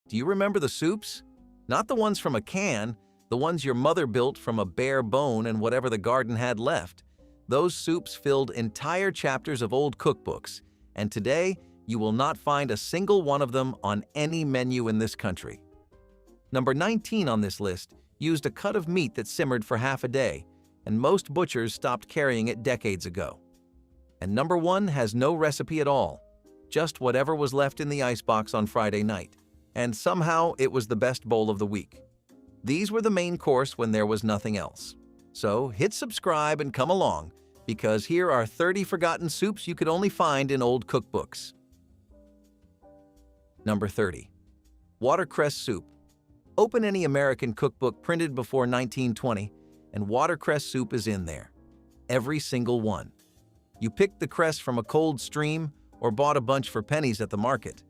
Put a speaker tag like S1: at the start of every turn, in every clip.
S1: Do you remember the soups? Not the ones from a can, the ones your mother built from a bare bone and whatever the garden had left. Those soups filled entire chapters of old cookbooks, and today you will not find a single one of them on any menu in this country. Number 19 on this list used a cut of meat that simmered for half a day, and most butchers stopped carrying it decades ago. And number 1 has no recipe at all, just whatever was left in the icebox on Friday night, and somehow it was the best bowl of the week. These were the main course when there was nothing else. So hit subscribe and come along, because here are 30 forgotten soups you could only find in old cookbooks. Number 30. Watercress soup. Open any American cookbook printed before 1920, and watercress soup is in there. Every single one. You picked the cress from a cold stream or bought a bunch for pennies at the market.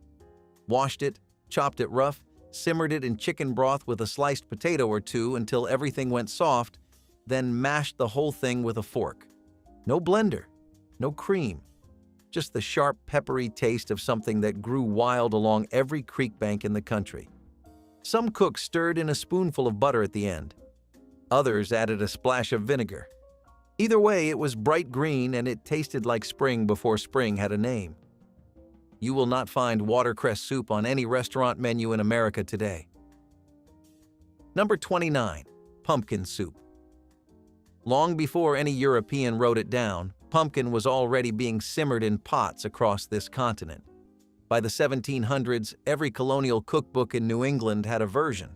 S1: Washed it, chopped it rough, simmered it in chicken broth with a sliced potato or two until everything went soft, then mashed the whole thing with a fork. No blender, no cream, just the sharp, peppery taste of something that grew wild along every creek bank in the country. Some cooks stirred in a spoonful of butter at the end. Others added a splash of vinegar. Either way, it was bright green and it tasted like spring before spring had a name. You will not find watercress soup on any restaurant menu in America today. Number 29. Pumpkin soup. Long before any European wrote it down, pumpkin was already being simmered in pots across this continent. By the 1700s, every colonial cookbook in New England had a version.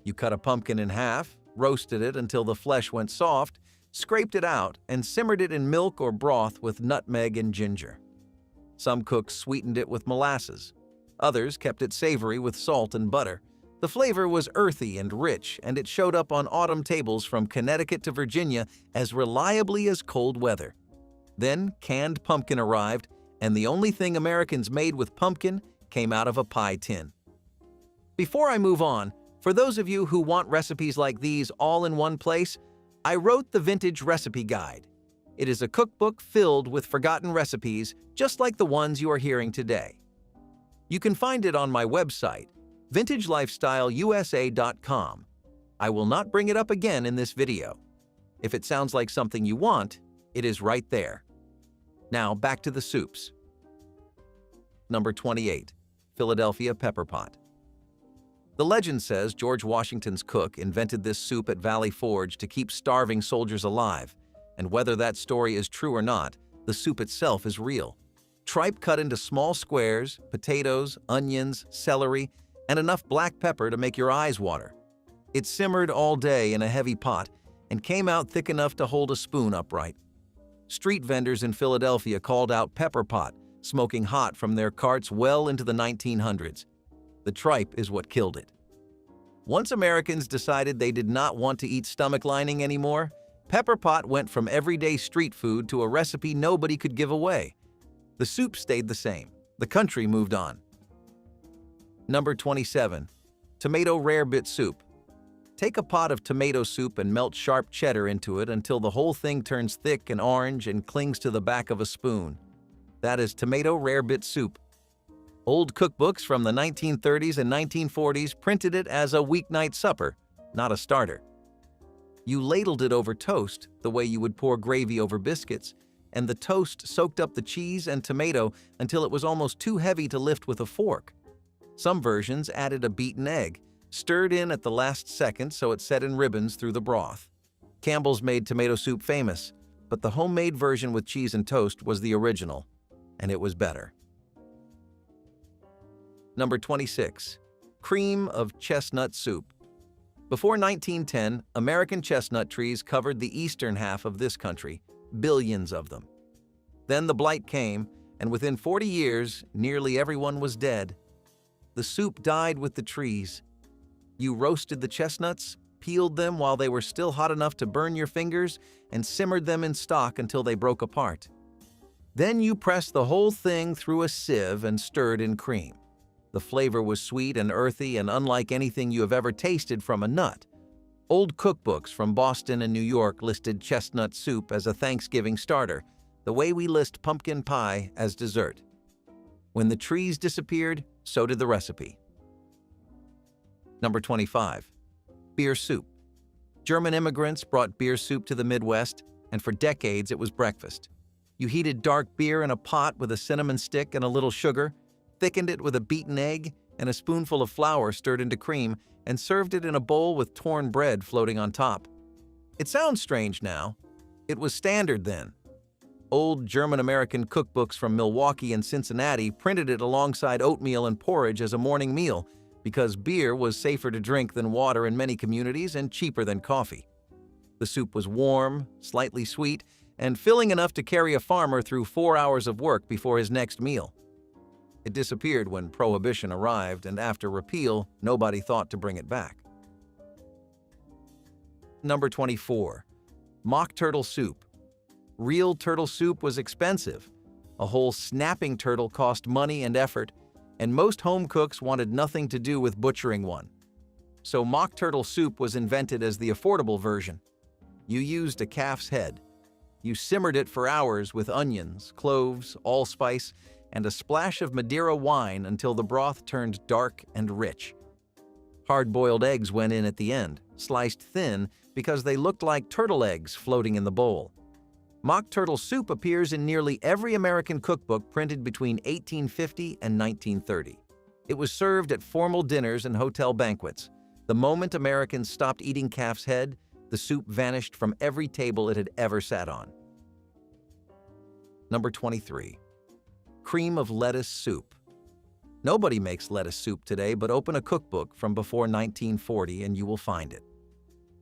S1: You cut a pumpkin in half, roasted it until the flesh went soft, scraped it out, and simmered it in milk or broth with nutmeg and ginger. Some cooks sweetened it with molasses. Others kept it savory with salt and butter. The flavor was earthy and rich, and it showed up on autumn tables from Connecticut to Virginia as reliably as cold weather. Then canned pumpkin arrived, and the only thing Americans made with pumpkin came out of a pie tin. Before I move on, for those of you who want recipes like these all in one place, I wrote the Vintage Recipe Guide. It is a cookbook filled with forgotten recipes just like the ones you are hearing today. You can find it on my website, vintagelifestyleusa.com. I will not bring it up again in this video. If it sounds like something you want, it is right there. Now back to the soups. Number 28. Philadelphia Pepper Pot. The legend says George Washington's cook invented this soup at Valley Forge to keep starving soldiers alive, and whether that story is true or not, the soup itself is real. Tripe cut into small squares, potatoes, onions, celery, and enough black pepper to make your eyes water. It simmered all day in a heavy pot and came out thick enough to hold a spoon upright. Street vendors in Philadelphia called out pepper pot, smoking hot from their carts well into the 1900s. The tripe is what killed it. Once Americans decided they did not want to eat stomach lining anymore, pepper pot went from everyday street food to a recipe nobody could give away. The soup stayed the same. The country moved on. Number 27. Tomato rarebit soup. Take a pot of tomato soup and melt sharp cheddar into it until the whole thing turns thick and orange and clings to the back of a spoon. That is tomato rarebit soup. Old cookbooks from the 1930s and 1940s printed it as a weeknight supper, not a starter. You ladled it over toast, the way you would pour gravy over biscuits, and the toast soaked up the cheese and tomato until it was almost too heavy to lift with a fork. Some versions added a beaten egg, stirred in at the last second so it set in ribbons through the broth. Campbell's made tomato soup famous, but the homemade version with cheese and toast was the original, and it was better. Number 26. Cream of chestnut soup. Before 1910, American chestnut trees covered the eastern half of this country, billions of them. Then the blight came, and within 40 years, nearly everyone was dead. The soup died with the trees. You roasted the chestnuts, peeled them while they were still hot enough to burn your fingers, and simmered them in stock until they broke apart. Then you pressed the whole thing through a sieve and stirred in cream. The flavor was sweet and earthy and unlike anything you have ever tasted from a nut. Old cookbooks from Boston and New York listed chestnut soup as a Thanksgiving starter, the way we list pumpkin pie as dessert. When the trees disappeared, so did the recipe. Number 25. Beer soup. German immigrants brought beer soup to the Midwest, and for decades it was breakfast. You heated dark beer in a pot with a cinnamon stick and a little sugar, thickened it with a beaten egg and a spoonful of flour stirred into cream, and served it in a bowl with torn bread floating on top. It sounds strange now. It was standard then. Old German-American cookbooks from Milwaukee and Cincinnati printed it alongside oatmeal and porridge as a morning meal because beer was safer to drink than water in many communities and cheaper than coffee. The soup was warm, slightly sweet, and filling enough to carry a farmer through 4 hours of work before his next meal. It disappeared when Prohibition arrived, and after repeal, nobody thought to bring it back. Number 24. Mock turtle soup. Real turtle soup was expensive. A whole snapping turtle cost money and effort, and most home cooks wanted nothing to do with butchering one. So mock turtle soup was invented as the affordable version. You used a calf's head. You simmered it for hours with onions, cloves, allspice, and a splash of Madeira wine until the broth turned dark and rich. Hard-boiled eggs went in at the end, sliced thin because they looked like turtle eggs floating in the bowl. Mock turtle soup appears in nearly every American cookbook printed between 1850 and 1930. It was served at formal dinners and hotel banquets. The moment Americans stopped eating calf's head, the soup vanished from every table it had ever sat on. Number 23. Cream of lettuce soup. Nobody makes lettuce soup today, but open a cookbook from before 1940 and you will find it.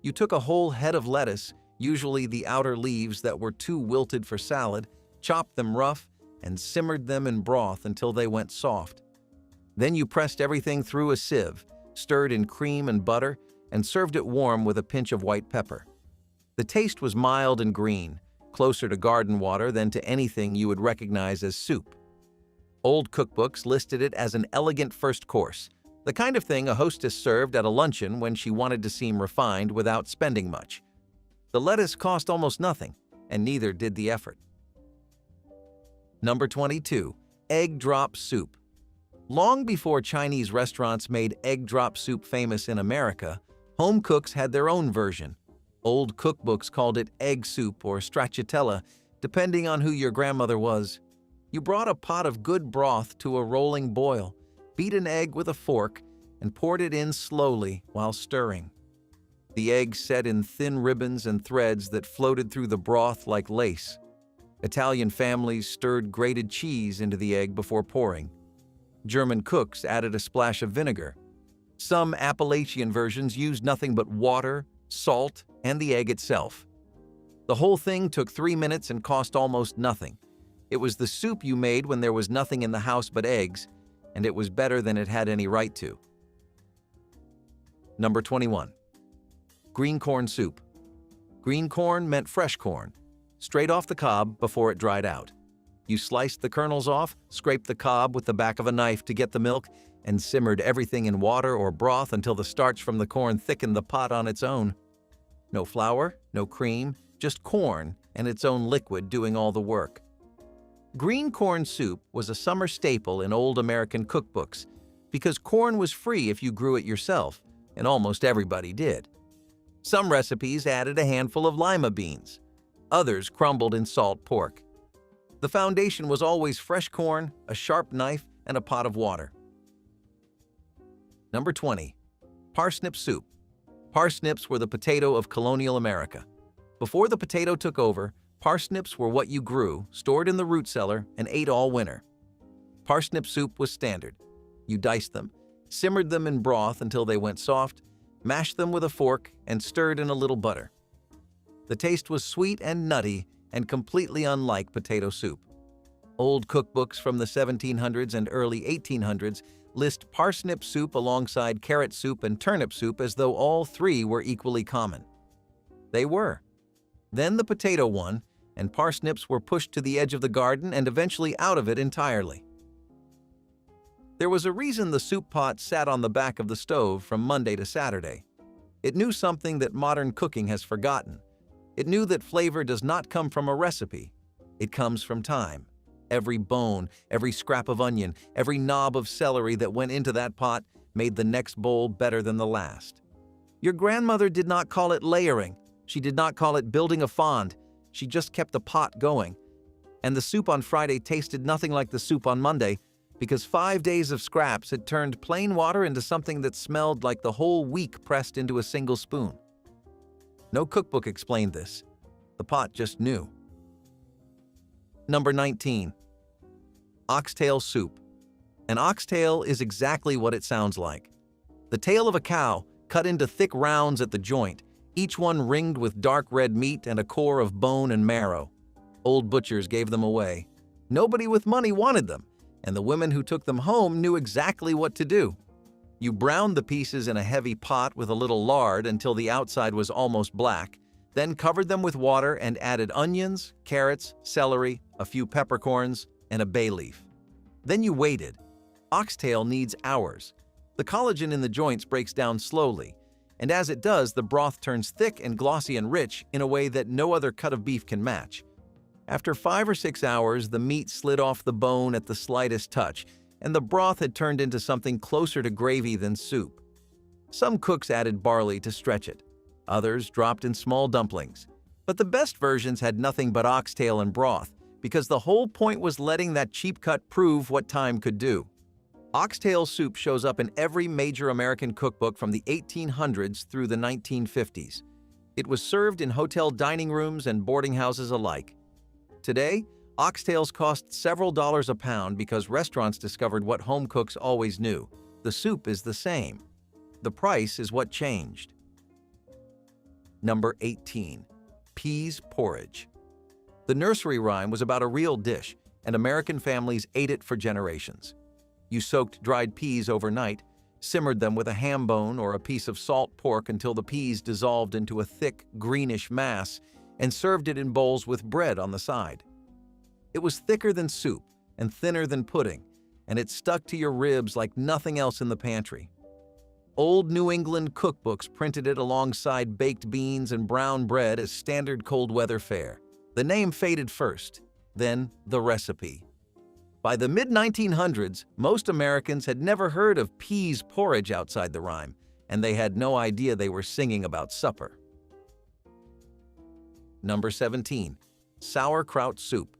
S1: You took a whole head of lettuce, usually the outer leaves that were too wilted for salad, chopped them rough, and simmered them in broth until they went soft. Then you pressed everything through a sieve, stirred in cream and butter, and served it warm with a pinch of white pepper. The taste was mild and green, closer to garden water than to anything you would recognize as soup. Old cookbooks listed it as an elegant first course, the kind of thing a hostess served at a luncheon when she wanted to seem refined without spending much. The lettuce cost almost nothing, and neither did the effort. Number 22. Egg drop soup. Long before Chinese restaurants made egg drop soup famous in America, home cooks had their own version. Old cookbooks called it egg soup or stracciatella, depending on who your grandmother was. You brought a pot of good broth to a rolling boil, beat an egg with a fork, and poured it in slowly while stirring. The egg set in thin ribbons and threads that floated through the broth like lace. Italian families stirred grated cheese into the egg before pouring. German cooks added a splash of vinegar. Some Appalachian versions used nothing but water, salt, and the egg itself. The whole thing took 3 minutes and cost almost nothing. It was the soup you made when there was nothing in the house but eggs, and it was better than it had any right to. Number 21. Green corn soup. Green corn meant fresh corn, straight off the cob before it dried out. You sliced the kernels off, scraped the cob with the back of a knife to get the milk, and simmered everything in water or broth until the starch from the corn thickened the pot on its own. No flour, no cream, just corn and its own liquid doing all the work. Green corn soup was a summer staple in old American cookbooks because corn was free if you grew it yourself, and almost everybody did. Some recipes added a handful of lima beans. Others crumbled in salt pork. The foundation was always fresh corn, a sharp knife, and a pot of water. Number 20. Parsnip soup. Parsnips were the potato of colonial America. Before the potato took over, parsnips were what you grew, stored in the root cellar, and ate all winter. Parsnip soup was standard. You diced them, simmered them in broth until they went soft, mashed them with a fork, and stirred in a little butter. The taste was sweet and nutty and completely unlike potato soup. Old cookbooks from the 1700s and early 1800s list parsnip soup alongside carrot soup and turnip soup as though all three were equally common. They were. Then the potato won, and parsnips were pushed to the edge of the garden and eventually out of it entirely. There was a reason the soup pot sat on the back of the stove from Monday to Saturday. It knew something that modern cooking has forgotten. It knew that flavor does not come from a recipe. It comes from time. Every bone, every scrap of onion, every knob of celery that went into that pot made the next bowl better than the last. Your grandmother did not call it layering. She did not call it building a fond. She just kept the pot going. And the soup on Friday tasted nothing like the soup on Monday because 5 days of scraps had turned plain water into something that smelled like the whole week pressed into a single spoon. No cookbook explained this. The pot just knew. Number 19. Oxtail soup. An oxtail is exactly what it sounds like. The tail of a cow, cut into thick rounds at the joint, each one ringed with dark red meat and a core of bone and marrow. Old butchers gave them away. Nobody with money wanted them, and the women who took them home knew exactly what to do. You browned the pieces in a heavy pot with a little lard until the outside was almost black, then covered them with water and added onions, carrots, celery, a few peppercorns, and a bay leaf. Then you waited. Oxtail needs hours. The collagen in the joints breaks down slowly, and as it does, the broth turns thick and glossy and rich in a way that no other cut of beef can match. After 5 or 6 hours, the meat slid off the bone at the slightest touch, and the broth had turned into something closer to gravy than soup. Some cooks added barley to stretch it. Others dropped in small dumplings. But the best versions had nothing but oxtail and broth, because the whole point was letting that cheap cut prove what time could do. Oxtail soup shows up in every major American cookbook from the 1800s through the 1950s. It was served in hotel dining rooms and boarding houses alike. Today, oxtails cost several dollars a pound because restaurants discovered what home cooks always knew: the soup is the same. The price is what changed. Number 18. Peas porridge. The nursery rhyme was about a real dish, and American families ate it for generations. You soaked dried peas overnight, simmered them with a ham bone or a piece of salt pork until the peas dissolved into a thick, greenish mass, and served it in bowls with bread on the side. It was thicker than soup and thinner than pudding, and it stuck to your ribs like nothing else in the pantry. Old New England cookbooks printed it alongside baked beans and brown bread as standard cold weather fare. The name faded first, then the recipe. By the mid-1900s, most Americans had never heard of peas porridge outside the rhyme, and they had no idea they were singing about supper. Number 17. Sauerkraut soup.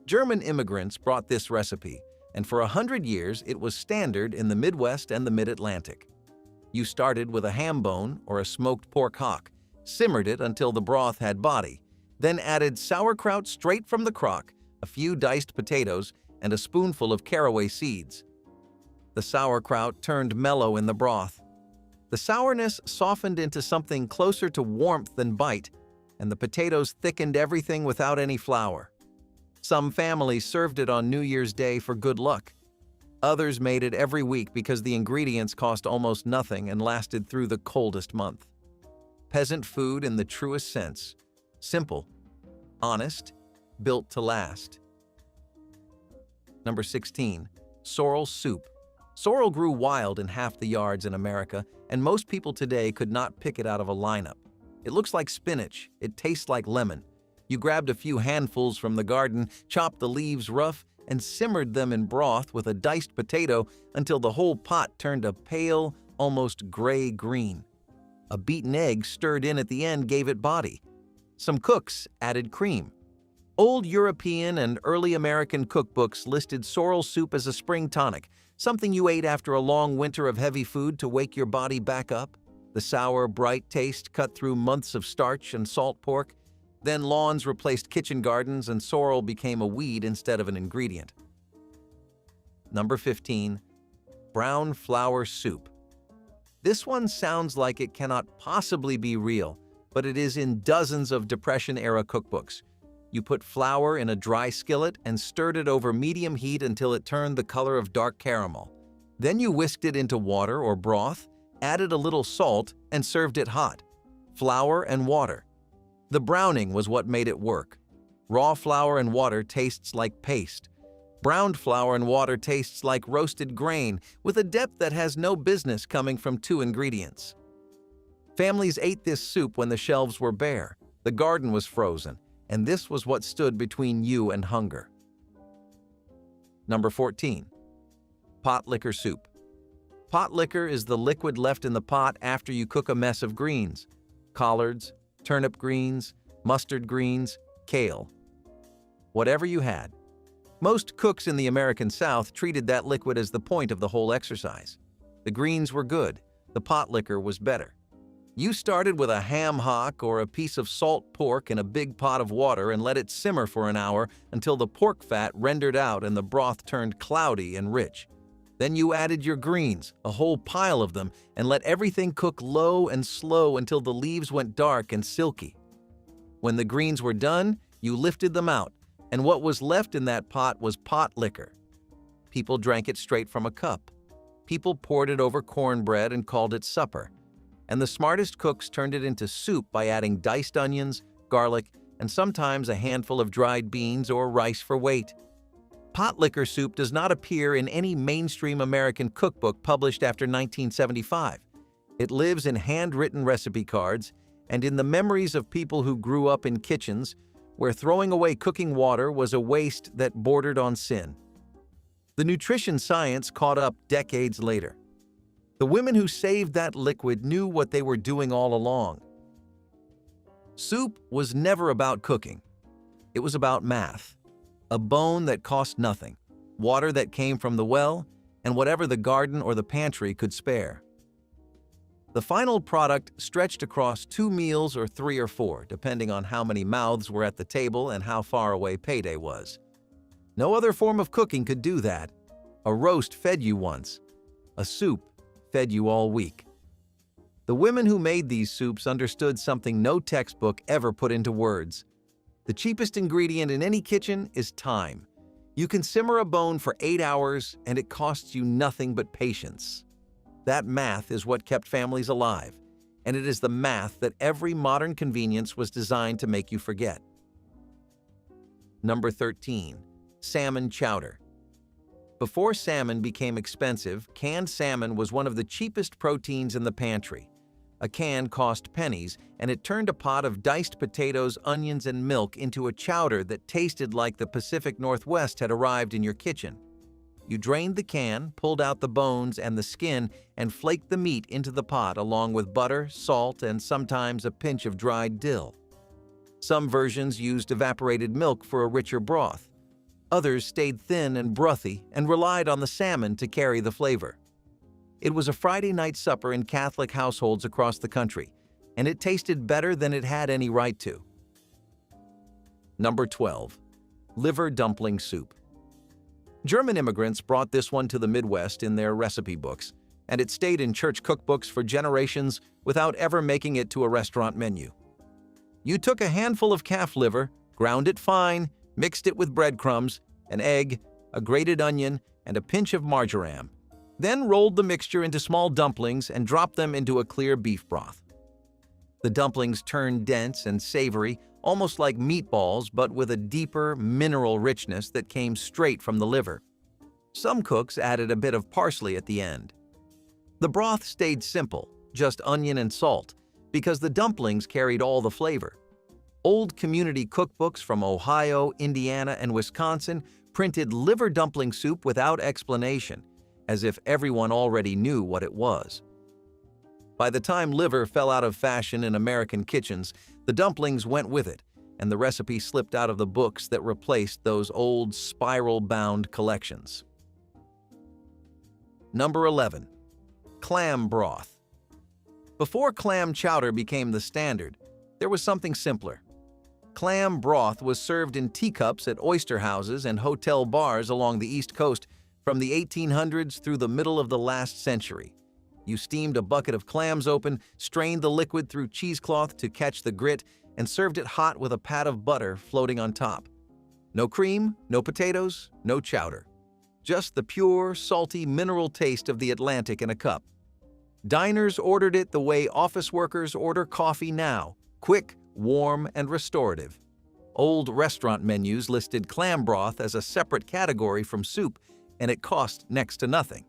S1: German immigrants brought this recipe, and for 100 years it was standard in the Midwest and the Mid-Atlantic. You started with a ham bone or a smoked pork hock, simmered it until the broth had body, then added sauerkraut straight from the crock, a few diced potatoes, and a spoonful of caraway seeds. The sauerkraut turned mellow in the broth. The sourness softened into something closer to warmth than bite, and the potatoes thickened everything without any flour. Some families served it on New Year's Day for good luck. Others made it every week because the ingredients cost almost nothing and lasted through the coldest month. Peasant food in the truest sense. Simple, honest, built to last. Number 16. Sorrel soup. Sorrel grew wild in half the yards in America, and most people today could not pick it out of a lineup. It looks like spinach. It tastes like lemon. You grabbed a few handfuls from the garden, chopped the leaves rough, and simmered them in broth with a diced potato until the whole pot turned a pale, almost gray green. A beaten egg stirred in at the end gave it body. Some cooks added cream. Old European and early American cookbooks listed sorrel soup as a spring tonic, something you ate after a long winter of heavy food to wake your body back up. The sour, bright taste cut through months of starch and salt pork. Then lawns replaced kitchen gardens and sorrel became a weed instead of an ingredient. Number 15. Brown flour soup. This one sounds like it cannot possibly be real, but it is in dozens of Depression-era cookbooks. You put flour in a dry skillet and stirred it over medium heat until it turned the color of dark caramel. Then you whisked it into water or broth, added a little salt, and served it hot. Flour and water. The browning was what made it work. Raw flour and water tastes like paste. Browned flour and water tastes like roasted grain, with a depth that has no business coming from two ingredients. Families ate this soup when the shelves were bare, the garden was frozen, and this was what stood between you and hunger. Number 14. Pot liquor soup. Pot liquor is the liquid left in the pot after you cook a mess of greens: collards, turnip greens, mustard greens, kale. Whatever you had. Most cooks in the American South treated that liquid as the point of the whole exercise. The greens were good, the pot liquor was better. You started with a ham hock or a piece of salt pork in a big pot of water and let it simmer for an hour until the pork fat rendered out and the broth turned cloudy and rich. Then you added your greens, a whole pile of them, and let everything cook low and slow until the leaves went dark and silky. When the greens were done, you lifted them out, and what was left in that pot was pot liquor. People drank it straight from a cup. People poured it over cornbread and called it supper. And the smartest cooks turned it into soup by adding diced onions, garlic, and sometimes a handful of dried beans or rice for weight. Pot liquor soup does not appear in any mainstream American cookbook published after 1975. It lives in handwritten recipe cards and in the memories of people who grew up in kitchens where throwing away cooking water was a waste that bordered on sin. The nutrition science caught up decades later. The women who saved that liquid knew what they were doing all along. Soup was never about cooking. It was about math. A bone that cost nothing, water that came from the well, and whatever the garden or the pantry could spare. The final product stretched across 2 meals or 3 or 4, depending on how many mouths were at the table and how far away payday was. No other form of cooking could do that. A roast fed you once. A soup fed you all week. The women who made these soups understood something no textbook ever put into words. The cheapest ingredient in any kitchen is time. You can simmer a bone for 8 hours and it costs you nothing but patience. That math is what kept families alive, and it is the math that every modern convenience was designed to make you forget. Number 13. Salmon chowder. Before salmon became expensive, canned salmon was one of the cheapest proteins in the pantry. A can cost pennies, and it turned a pot of diced potatoes, onions, and milk into a chowder that tasted like the Pacific Northwest had arrived in your kitchen. You drained the can, pulled out the bones and the skin, and flaked the meat into the pot along with butter, salt, and sometimes a pinch of dried dill. Some versions used evaporated milk for a richer broth. Others stayed thin and brothy and relied on the salmon to carry the flavor. It was a Friday night supper in Catholic households across the country, and it tasted better than it had any right to. Number 12. Liver dumpling soup. German immigrants brought this one to the Midwest in their recipe books, and it stayed in church cookbooks for generations without ever making it to a restaurant menu. You took a handful of calf liver, ground it fine, mixed it with breadcrumbs, an egg, a grated onion, and a pinch of marjoram. Then rolled the mixture into small dumplings and dropped them into a clear beef broth. The dumplings turned dense and savory, almost like meatballs, but with a deeper, mineral richness that came straight from the liver. Some cooks added a bit of parsley at the end. The broth stayed simple, just onion and salt, because the dumplings carried all the flavor. Old community cookbooks from Ohio, Indiana, and Wisconsin printed liver dumpling soup without explanation, as if everyone already knew what it was. By the time liver fell out of fashion in American kitchens, the dumplings went with it, and the recipe slipped out of the books that replaced those old spiral-bound collections. Number 11. Clam broth. Before clam chowder became the standard, there was something simpler. Clam broth was served in teacups at oyster houses and hotel bars along the East Coast from the 1800s through the middle of the last century. You steamed a bucket of clams open, strained the liquid through cheesecloth to catch the grit, and served it hot with a pat of butter floating on top. No cream, no potatoes, no chowder. Just the pure, salty, mineral taste of the Atlantic in a cup. Diners ordered it the way office workers order coffee now, quick, warm, and restorative. Old restaurant menus listed clam broth as a separate category from soup, and it cost next to nothing.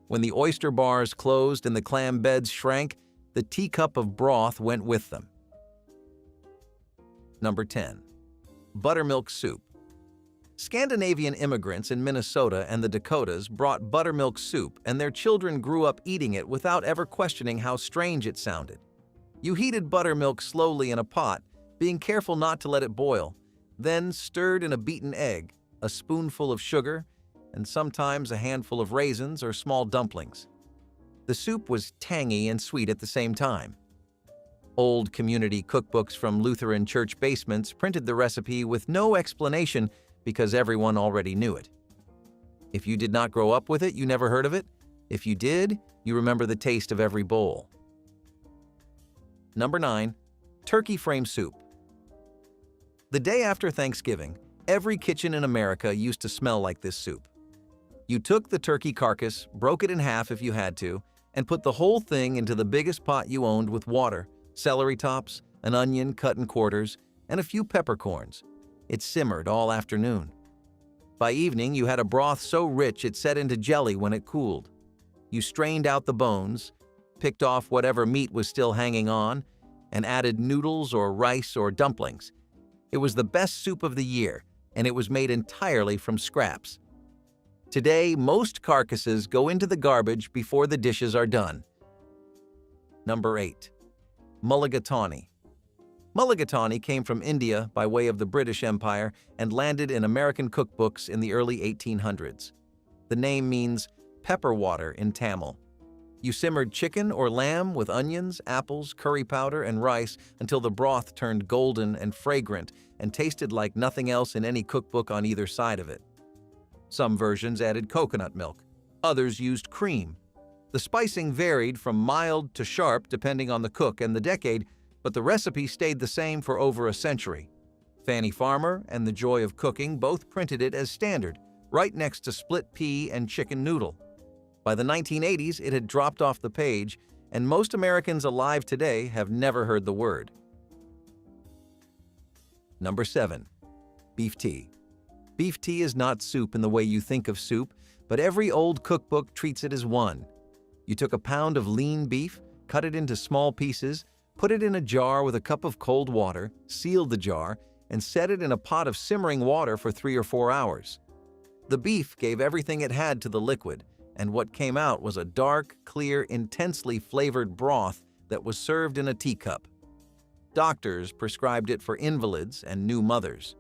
S1: When the oyster bars closed and the clam beds shrank, the teacup of broth went with them. Number 10. Buttermilk soup. Scandinavian immigrants in Minnesota and the Dakotas brought buttermilk soup, and their children grew up eating it without ever questioning how strange it sounded. You heated buttermilk slowly in a pot, being careful not to let it boil, then stirred in a beaten egg, a spoonful of sugar, and sometimes a handful of raisins or small dumplings. The soup was tangy and sweet at the same time. Old community cookbooks from Lutheran church basements printed the recipe with no explanation because everyone already knew it. If you did not grow up with it, you never heard of it. If you did, you remember the taste of every bowl. Number 9. Turkey frame soup. The day after Thanksgiving, every kitchen in America used to smell like this soup. You took the turkey carcass, broke it in half if you had to, and put the whole thing into the biggest pot you owned with water, celery tops, an onion cut in quarters, and a few peppercorns. It simmered all afternoon. By evening, you had a broth so rich it set into jelly when it cooled. You strained out the bones, picked off whatever meat was still hanging on, and added noodles or rice or dumplings. It was the best soup of the year, and it was made entirely from scraps. Today, most carcasses go into the garbage before the dishes are done. Number 8. Mulligatawny. Mulligatawny came from India by way of the British Empire and landed in American cookbooks in the early 1800s. The name means pepper water in Tamil. You simmered chicken or lamb with onions, apples, curry powder, and rice until the broth turned golden and fragrant and tasted like nothing else in any cookbook on either side of it. Some versions added coconut milk. Others used cream. The spicing varied from mild to sharp depending on the cook and the decade, but the recipe stayed the same for over a century. Fanny Farmer and The Joy of Cooking both printed it as standard, right next to split pea and chicken noodle. By the 1980s, it had dropped off the page, and most Americans alive today have never heard the word. Number 7. Beef tea. Beef tea is not soup in the way you think of soup, but every old cookbook treats it as one. You took a pound of lean beef, cut it into small pieces, put it in a jar with a cup of cold water, sealed the jar, and set it in a pot of simmering water for 3 or 4 hours. The beef gave everything it had to the liquid, and what came out was a dark, clear, intensely flavored broth that was served in a teacup. Doctors prescribed it for invalids and new mothers.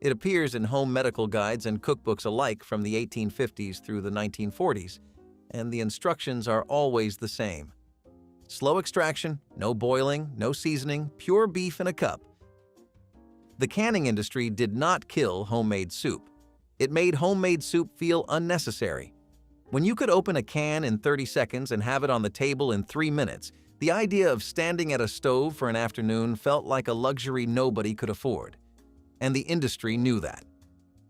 S1: It appears in home medical guides and cookbooks alike from the 1850s through the 1940s, and the instructions are always the same. Slow extraction, no boiling, no seasoning, pure beef in a cup. The canning industry did not kill homemade soup. It made homemade soup feel unnecessary. When you could open a can in 30 seconds and have it on the table in 3 minutes, the idea of standing at a stove for an afternoon felt like a luxury nobody could afford. And the industry knew that.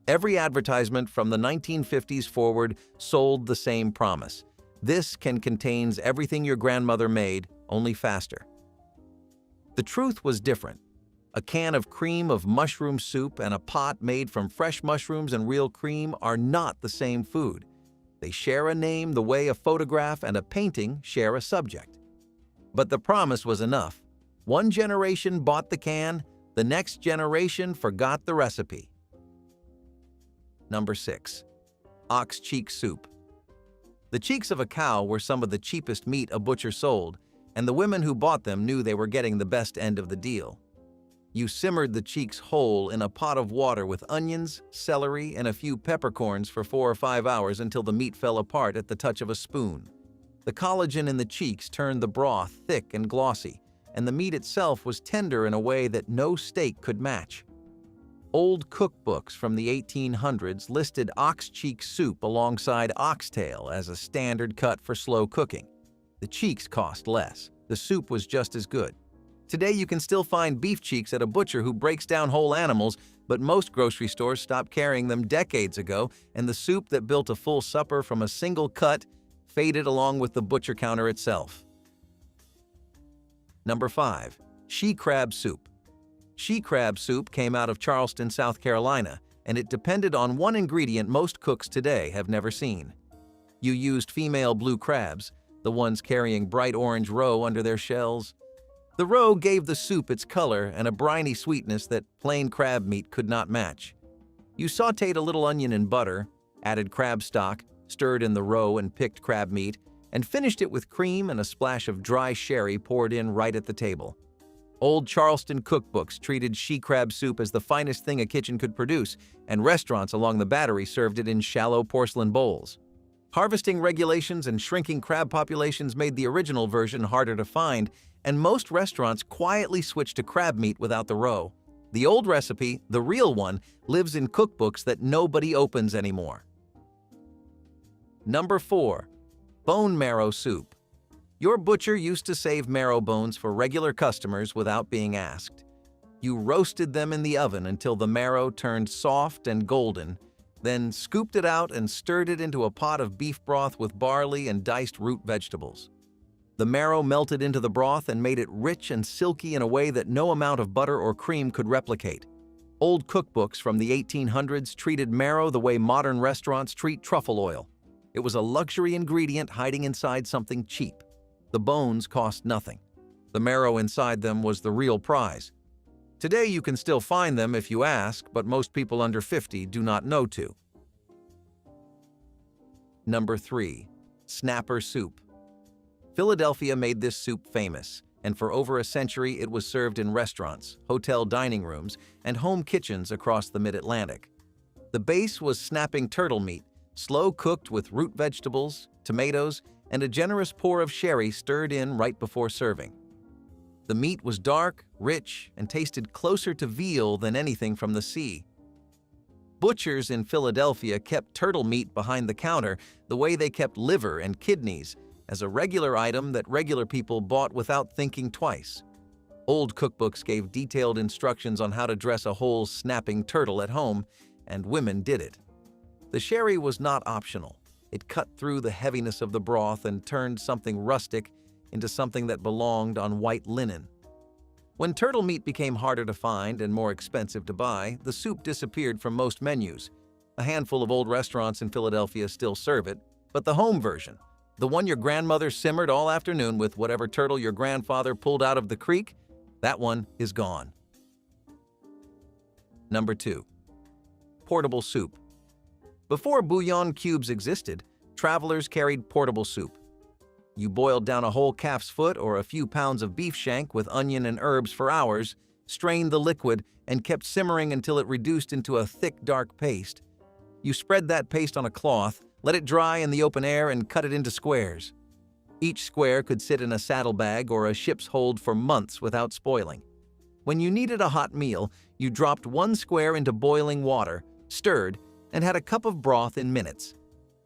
S1: Every advertisement from the 1950s forward sold the same promise. This can contains everything your grandmother made, only faster. The truth was different. A can of cream of mushroom soup and a pot made from fresh mushrooms and real cream are not the same food. They share a name the way a photograph and a painting share a subject. But the promise was enough. One generation bought the can, the next generation forgot the recipe. Number 6. Ox cheek soup. The cheeks of a cow were some of the cheapest meat a butcher sold, and the women who bought them knew they were getting the best end of the deal. You simmered the cheeks whole in a pot of water with onions, celery, and a few peppercorns for 4 or 5 hours until the meat fell apart at the touch of a spoon. The collagen in the cheeks turned the broth thick and glossy, and the meat itself was tender in a way that no steak could match. Old cookbooks from the 1800s listed ox cheek soup alongside oxtail as a standard cut for slow cooking. The cheeks cost less. The soup was just as good. Today you can still find beef cheeks at a butcher who breaks down whole animals, but most grocery stores stopped carrying them decades ago, and the soup that built a full supper from a single cut faded along with the butcher counter itself. Number 5. She crab soup. She crab soup came out of Charleston, South Carolina, and it depended on one ingredient most cooks today have never seen. You used female blue crabs, the ones carrying bright orange roe under their shells. The roe gave the soup its color and a briny sweetness that plain crab meat could not match. You sautéed a little onion in butter, added crab stock, stirred in the roe and picked crab meat, and finished it with cream and a splash of dry sherry poured in right at the table. Old Charleston cookbooks treated she-crab soup as the finest thing a kitchen could produce, and restaurants along the Battery served it in shallow porcelain bowls. Harvesting regulations and shrinking crab populations made the original version harder to find, and most restaurants quietly switched to crab meat without the roe. The old recipe, the real one, lives in cookbooks that nobody opens anymore. Number 4. Bone marrow soup. Your butcher used to save marrow bones for regular customers without being asked. You roasted them in the oven until the marrow turned soft and golden, then scooped it out and stirred it into a pot of beef broth with barley and diced root vegetables. The marrow melted into the broth and made it rich and silky in a way that no amount of butter or cream could replicate. Old cookbooks from the 1800s treated marrow the way modern restaurants treat truffle oil. It was a luxury ingredient hiding inside something cheap. The bones cost nothing. The marrow inside them was the real prize. Today you can still find them if you ask, but most people under 50 do not know to. Number 3. Snapper soup. Philadelphia made this soup famous, and for over a century it was served in restaurants, hotel dining rooms, and home kitchens across the mid-Atlantic. The base was snapping turtle meat, slow-cooked with root vegetables, tomatoes, and a generous pour of sherry stirred in right before serving. The meat was dark, rich, and tasted closer to veal than anything from the sea. Butchers in Philadelphia kept turtle meat behind the counter the way they kept liver and kidneys, as a regular item that regular people bought without thinking twice. Old cookbooks gave detailed instructions on how to dress a whole snapping turtle at home, and women did it. The sherry was not optional. It cut through the heaviness of the broth and turned something rustic into something that belonged on white linen. When turtle meat became harder to find and more expensive to buy, the soup disappeared from most menus. A handful of old restaurants in Philadelphia still serve it, but the home version, the one your grandmother simmered all afternoon with whatever turtle your grandfather pulled out of the creek, that one is gone. Number 2. Portable soup. Before bouillon cubes existed, travelers carried portable soup. You boiled down a whole calf's foot or a few pounds of beef shank with onion and herbs for hours, strained the liquid, and kept simmering until it reduced into a thick, dark paste. You spread that paste on a cloth, let it dry in the open air, and cut it into squares. Each square could sit in a saddlebag or a ship's hold for months without spoiling. When you needed a hot meal, you dropped one square into boiling water, stirred, and had a cup of broth in minutes.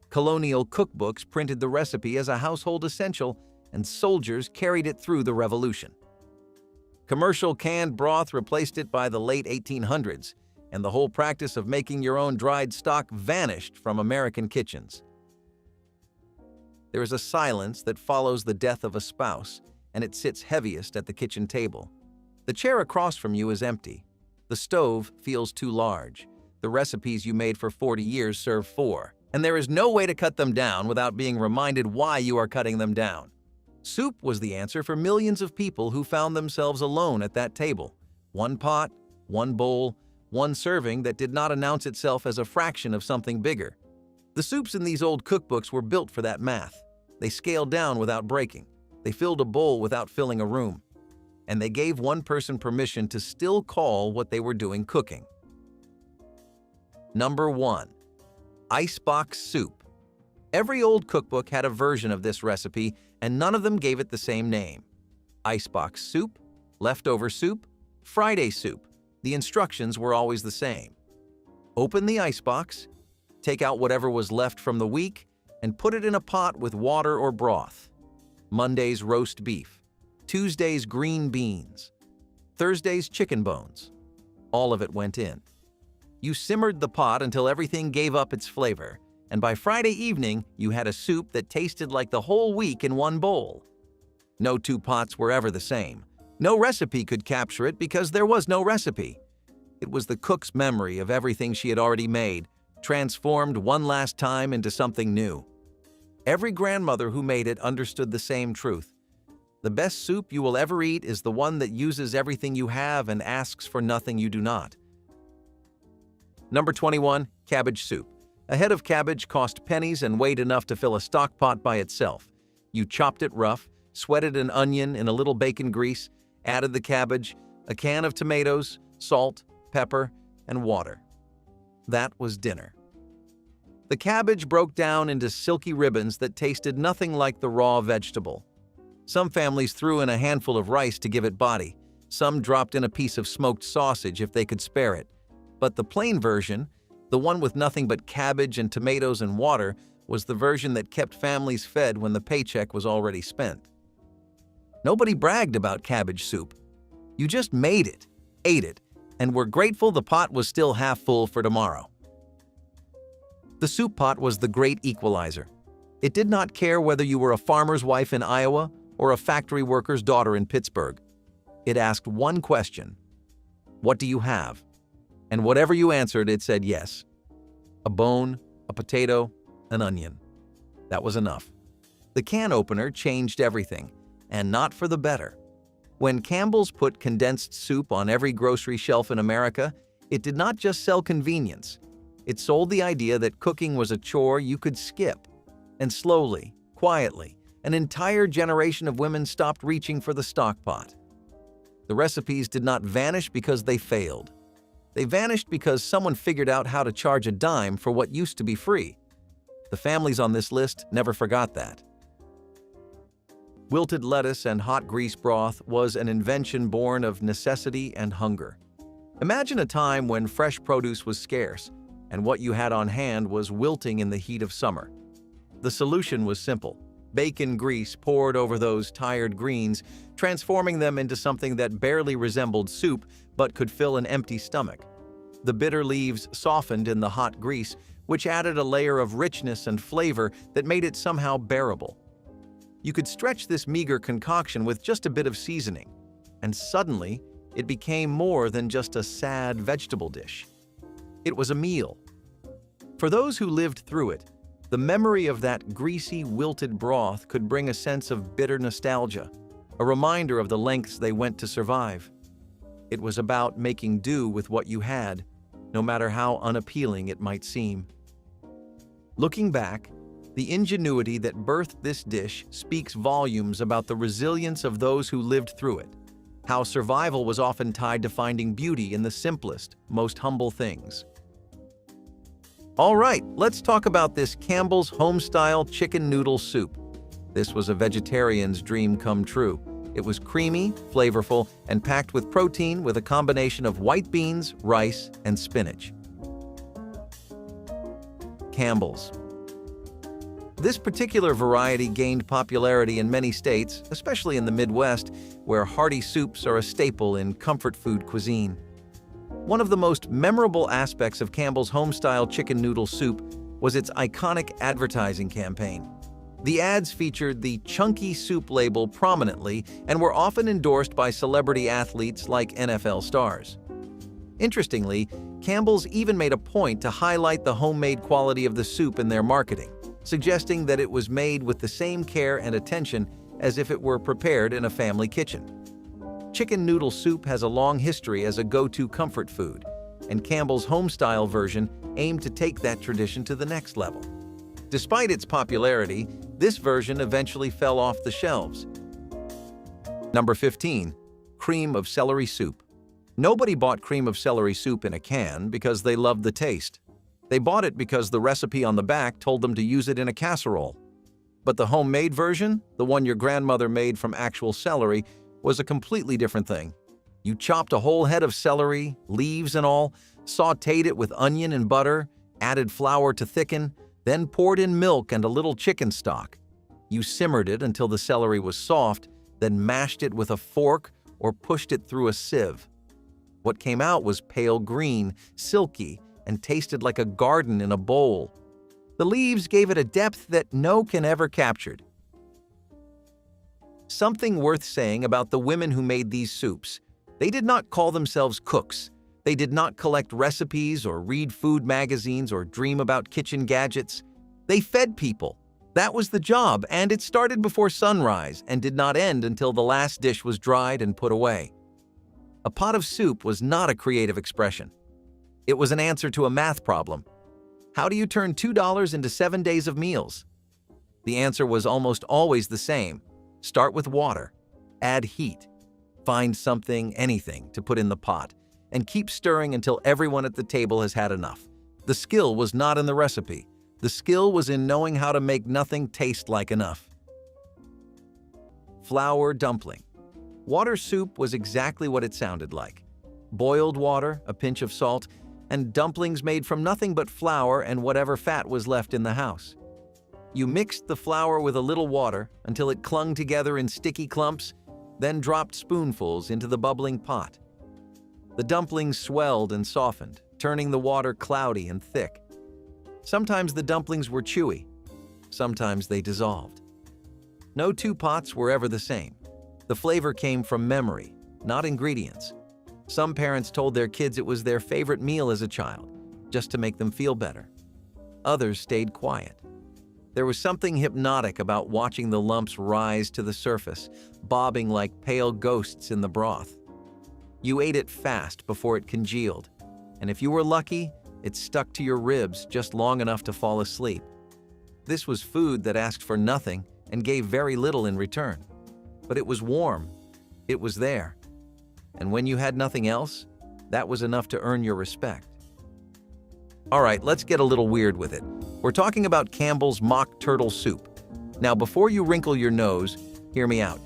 S1: Colonial cookbooks printed the recipe as a household essential, and soldiers carried it through the Revolution. Commercial canned broth replaced it by the late 1800s, and the whole practice of making your own dried stock vanished from American kitchens. There is a silence that follows the death of a spouse, and it sits heaviest at the kitchen table. The chair across from you is empty. The stove feels too large. The recipes you made for 40 years serve 4, and there is no way to cut them down without being reminded why you are cutting them down. Soup was the answer for millions of people who found themselves alone at that table. One pot, one bowl, one serving that did not announce itself as a fraction of something bigger. The soups in these old cookbooks were built for that math. They scaled down without breaking. They filled a bowl without filling a room. And they gave one person permission to still call what they were doing cooking. Number 1. Icebox soup. Every old cookbook had a version of this recipe, and none of them gave it the same name. Icebox soup, leftover soup, Friday soup. The instructions were always the same. Open the icebox, take out whatever was left from the week, and put it in a pot with water or broth. Monday's roast beef, Tuesday's green beans, Thursday's chicken bones. All of it went in. You simmered the pot until everything gave up its flavor, and by Friday evening, you had a soup that tasted like the whole week in one bowl. No two pots were ever the same. No recipe could capture it because there was no recipe. It was the cook's memory of everything she had already made, transformed one last time into something new. Every grandmother who made it understood the same truth. The best soup you will ever eat is the one that uses everything you have and asks for nothing you do not. Number 21, cabbage soup. A head of cabbage cost pennies and weighed enough to fill a stock pot by itself. You chopped it rough, sweated an onion in a little bacon grease, added the cabbage, a can of tomatoes, salt, pepper, and water. That was dinner. The cabbage broke down into silky ribbons that tasted nothing like the raw vegetable. Some families threw in a handful of rice to give it body. Some dropped in a piece of smoked sausage if they could spare it. But the plain version, the one with nothing but cabbage and tomatoes and water, was the version that kept families fed when the paycheck was already spent. Nobody bragged about cabbage soup. You just made it, ate it, and were grateful the pot was still half full for tomorrow. The soup pot was the great equalizer. It did not care whether you were a farmer's wife in Iowa or a factory worker's daughter in Pittsburgh. It asked one question: what do you have? And whatever you answered, it said yes. A bone, a potato, an onion. That was enough. The can opener changed everything, and not for the better. When Campbell's put condensed soup on every grocery shelf in America, it did not just sell convenience. It sold the idea that cooking was a chore you could skip. And slowly, quietly, an entire generation of women stopped reaching for the stock pot. The recipes did not vanish because they failed. They vanished because someone figured out how to charge a dime for what used to be free. The families on this list never forgot that. Wilted lettuce and hot grease broth was an invention born of necessity and hunger. Imagine a time when fresh produce was scarce, and what you had on hand was wilting in the heat of summer. The solution was simple: bacon grease poured over those tired greens, transforming them into something that barely resembled soup but could fill an empty stomach. The bitter leaves softened in the hot grease, which added a layer of richness and flavor that made it somehow bearable. You could stretch this meager concoction with just a bit of seasoning, and suddenly it became more than just a sad vegetable dish. It was a meal. For those who lived through it, the memory of that greasy, wilted broth could bring a sense of bitter nostalgia, a reminder of the lengths they went to survive. It was about making do with what you had, no matter how unappealing it might seem. Looking back, the ingenuity that birthed this dish speaks volumes about the resilience of those who lived through it, how survival was often tied to finding beauty in the simplest, most humble things. All right, let's talk about this Campbell's home-style chicken noodle soup. This was a vegetarian's dream come true. It was creamy, flavorful, and packed with protein with a combination of white beans, rice, and spinach. Campbell's. This particular variety gained popularity in many states, especially in the Midwest, where hearty soups are a staple in comfort food cuisine. One of the most memorable aspects of Campbell's home-style chicken noodle soup was its iconic advertising campaign. The ads featured the chunky soup label prominently and were often endorsed by celebrity athletes like NFL stars. Interestingly, Campbell's even made a point to highlight the homemade quality of the soup in their marketing, suggesting that it was made with the same care and attention as if it were prepared in a family kitchen. Chicken noodle soup has a long history as a go-to comfort food, and Campbell's home-style version aimed to take that tradition to the next level. Despite its popularity, this version eventually fell off the shelves. Number 15. Cream of celery soup. Nobody bought cream of celery soup in a can because they loved the taste. They bought it because the recipe on the back told them to use it in a casserole. But the homemade version, the one your grandmother made from actual celery, was a completely different thing. You chopped a whole head of celery, leaves and all, sautéed it with onion and butter, added flour to thicken, then poured in milk and a little chicken stock. You simmered it until the celery was soft, then mashed it with a fork or pushed it through a sieve. What came out was pale green, silky, and tasted like a garden in a bowl. The leaves gave it a depth that no can ever captured. Something worth saying about the women who made these soups: they did not call themselves cooks. They did not collect recipes or read food magazines or dream about kitchen gadgets. They fed people. That was the job, and it started before sunrise and did not end until the last dish was dried and put away. A pot of soup was not a creative expression. It was an answer to a math problem. How do you turn $2 into 7 days of meals? The answer was almost always the same. Start with water, add heat, find something, anything, to put in the pot, and keep stirring until everyone at the table has had enough. The skill was not in the recipe. The skill was in knowing how to make nothing taste like enough. Flour dumpling. Water soup was exactly what it sounded like. Boiled water, a pinch of salt, and dumplings made from nothing but flour and whatever fat was left in the house. You mixed the flour with a little water until it clung together in sticky clumps, then dropped spoonfuls into the bubbling pot. The dumplings swelled and softened, turning the water cloudy and thick. Sometimes the dumplings were chewy, sometimes they dissolved. No two pots were ever the same. The flavor came from memory, not ingredients. Some parents told their kids it was their favorite meal as a child, just to make them feel better. Others stayed quiet. There was something hypnotic about watching the lumps rise to the surface, bobbing like pale ghosts in the broth. You ate it fast before it congealed, and if you were lucky, it stuck to your ribs just long enough to fall asleep. This was food that asked for nothing and gave very little in return. But it was warm. It was there. And when you had nothing else, that was enough to earn your respect. All right, let's get a little weird with it. We're talking about Campbell's mock turtle soup. Now, before you wrinkle your nose, hear me out.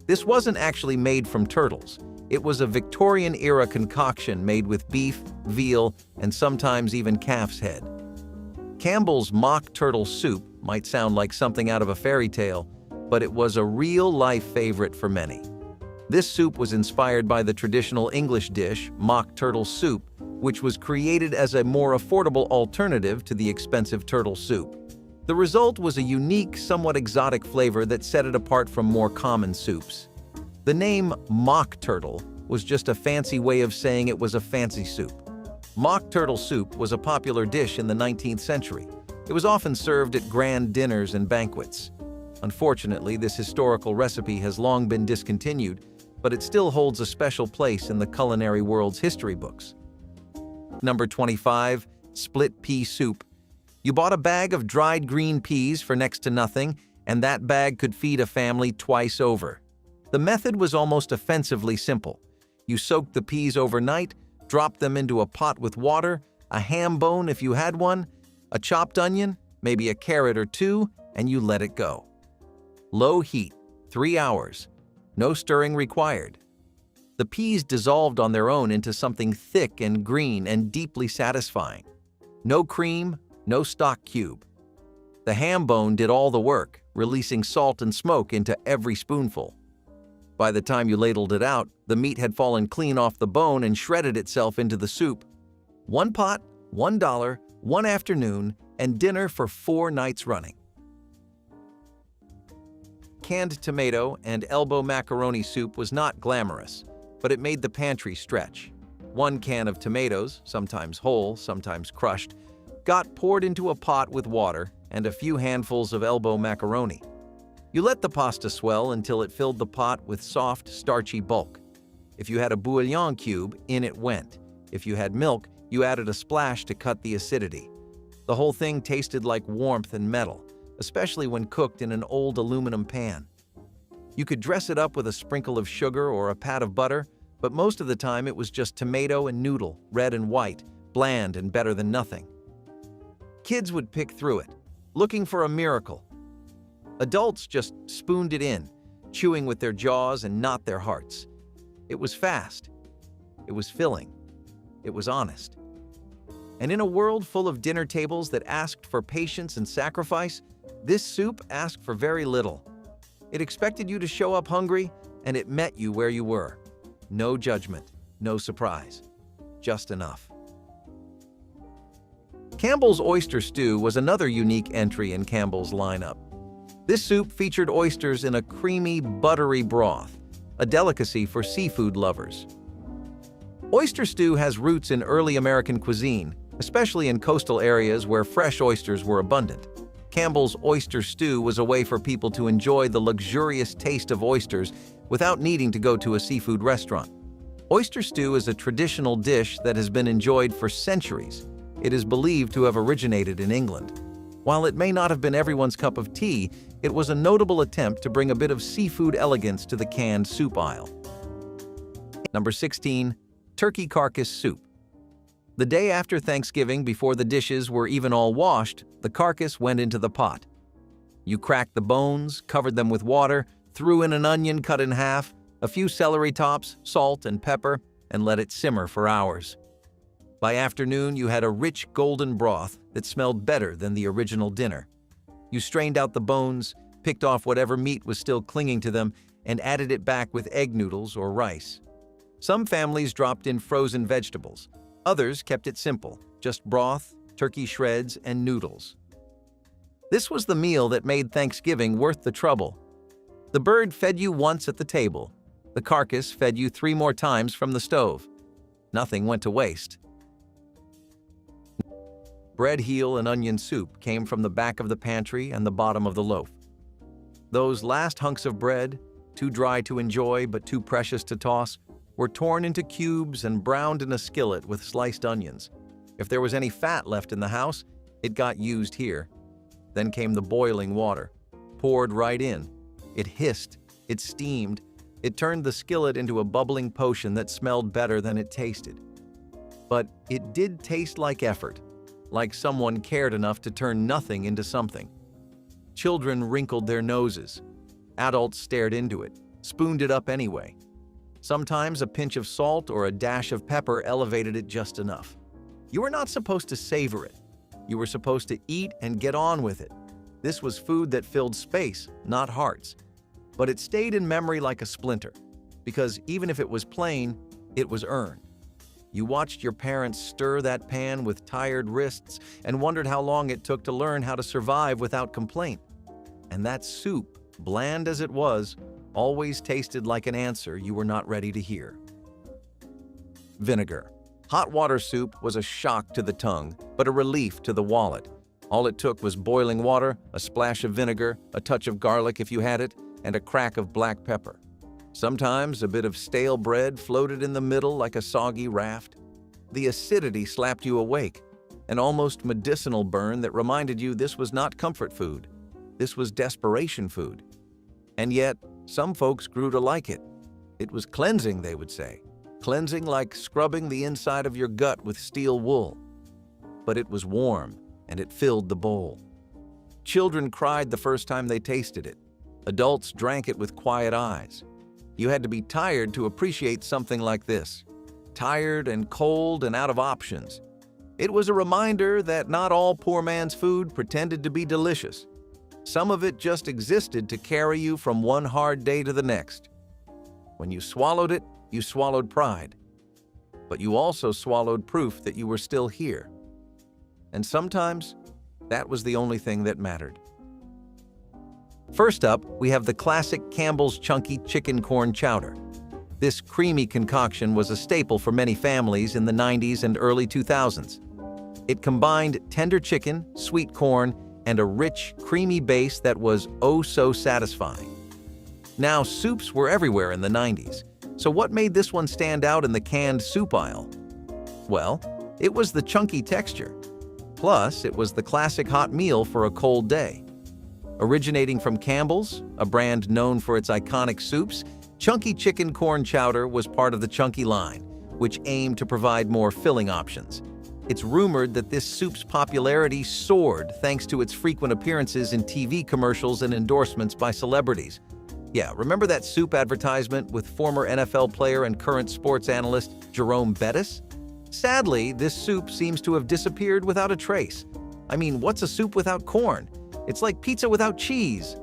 S1: This wasn't actually made from turtles. It was a Victorian-era concoction made with beef, veal, and sometimes even calf's head. Campbell's mock turtle soup might sound like something out of a fairy tale, but it was a real-life favorite for many. This soup was inspired by the traditional English dish, mock turtle soup, which was created as a more affordable alternative to the expensive turtle soup. The result was a unique, somewhat exotic flavor that set it apart from more common soups. The name mock turtle was just a fancy way of saying it was a fancy soup. Mock turtle soup was a popular dish in the 19th century. It was often served at grand dinners and banquets. Unfortunately, this historical recipe has long been discontinued, but it still holds a special place in the culinary world's history books. Number 25, split pea soup. You bought a bag of dried green peas for next to nothing, and that bag could feed a family twice over. The method was almost offensively simple. You soaked the peas overnight, dropped them into a pot with water, a ham bone if you had one, a chopped onion, maybe a carrot or two, and you let it go. Low heat, 3 hours. No stirring required. The peas dissolved on their own into something thick and green and deeply satisfying. No cream, no stock cube. The ham bone did all the work, releasing salt and smoke into every spoonful. By the time you ladled it out, the meat had fallen clean off the bone and shredded itself into the soup. One pot, $1, one afternoon, and dinner for 4 nights running. Canned tomato and elbow macaroni soup was not glamorous, but it made the pantry stretch. 1 can of tomatoes, sometimes whole, sometimes crushed, got poured into a pot with water and a few handfuls of elbow macaroni. You let the pasta swell until it filled the pot with soft, starchy bulk. If you had a bouillon cube, in it went. If you had milk, you added a splash to cut the acidity. The whole thing tasted like warmth and metal, especially when cooked in an old aluminum pan. You could dress it up with a sprinkle of sugar or a pat of butter, but most of the time it was just tomato and noodle, red and white, bland and better than nothing. Kids would pick through it, looking for a miracle. Adults just spooned it in, chewing with their jaws and not their hearts. It was fast. It was filling. It was honest. And in a world full of dinner tables that asked for patience and sacrifice, this soup asked for very little. It expected you to show up hungry, and it met you where you were. No judgment, no surprise, just enough. Campbell's oyster stew was another unique entry in Campbell's lineup. This soup featured oysters in a creamy, buttery broth, a delicacy for seafood lovers. Oyster stew has roots in early American cuisine, especially in coastal areas where fresh oysters were abundant. Campbell's oyster stew was a way for people to enjoy the luxurious taste of oysters without needing to go to a seafood restaurant. Oyster stew is a traditional dish that has been enjoyed for centuries. It is believed to have originated in England. While it may not have been everyone's cup of tea, it was a notable attempt to bring a bit of seafood elegance to the canned soup aisle. Number 16. Turkey carcass soup. The day after Thanksgiving, before the dishes were even all washed, the carcass went into the pot. You cracked the bones, covered them with water, threw in an onion cut in half, a few celery tops, salt and pepper, and let it simmer for hours. By afternoon, you had a rich golden broth that smelled better than the original dinner. You strained out the bones, picked off whatever meat was still clinging to them, and added it back with egg noodles or rice. Some families dropped in frozen vegetables. Others kept it simple, just broth, turkey shreds, and noodles. This was the meal that made Thanksgiving worth the trouble. The bird fed you once at the table. The carcass fed you 3 more times from the stove. Nothing went to waste. Bread heel and onion soup came from the back of the pantry and the bottom of the loaf. Those last hunks of bread, too dry to enjoy but too precious to toss, were torn into cubes and browned in a skillet with sliced onions. If there was any fat left in the house, it got used here. Then came the boiling water, poured right in. It hissed, it steamed, it turned the skillet into a bubbling potion that smelled better than it tasted. But it did taste like effort, like someone cared enough to turn nothing into something. Children wrinkled their noses. Adults stared into it, spooned it up anyway. Sometimes a pinch of salt or a dash of pepper elevated it just enough. You were not supposed to savor it. You were supposed to eat and get on with it. This was food that filled space, not hearts. But it stayed in memory like a splinter, because even if it was plain, it was earned. You watched your parents stir that pan with tired wrists and wondered how long it took to learn how to survive without complaint. And that soup, bland as it was, always tasted like an answer you were not ready to hear. Vinegar. Hot water soup was a shock to the tongue, but a relief to the wallet. All it took was boiling water, a splash of vinegar, a touch of garlic if you had it, and a crack of black pepper. Sometimes a bit of stale bread floated in the middle like a soggy raft. The acidity slapped you awake, an almost medicinal burn that reminded you this was not comfort food. This was desperation food. And yet, some folks grew to like it. It was cleansing, they would say. Cleansing like scrubbing the inside of your gut with steel wool. But it was warm, and it filled the bowl. Children cried the first time they tasted it. Adults drank it with quiet eyes. You had to be tired to appreciate something like this. Tired and cold and out of options. It was a reminder that not all poor man's food pretended to be delicious. Some of it just existed to carry you from one hard day to the next. When you swallowed it, you swallowed pride. But you also swallowed proof that you were still here. And sometimes, that was the only thing that mattered. First up, we have the classic Campbell's Chunky Chicken Corn Chowder. This creamy concoction was a staple for many families in the 90s and early 2000s. It combined tender chicken, sweet corn, and a rich, creamy base that was oh so satisfying. Now, soups were everywhere in the 90s, so what made this one stand out in the canned soup aisle? Well, it was the chunky texture. Plus, it was the classic hot meal for a cold day. Originating from Campbell's, a brand known for its iconic soups, Chunky Chicken Corn Chowder was part of the Chunky line, which aimed to provide more filling options. It's rumored that this soup's popularity soared thanks to its frequent appearances in TV commercials and endorsements by celebrities. Yeah, remember that soup advertisement with former NFL player and current sports analyst Jerome Bettis? Sadly, this soup seems to have disappeared without a trace. I mean, what's a soup without corn? It's like pizza without cheese.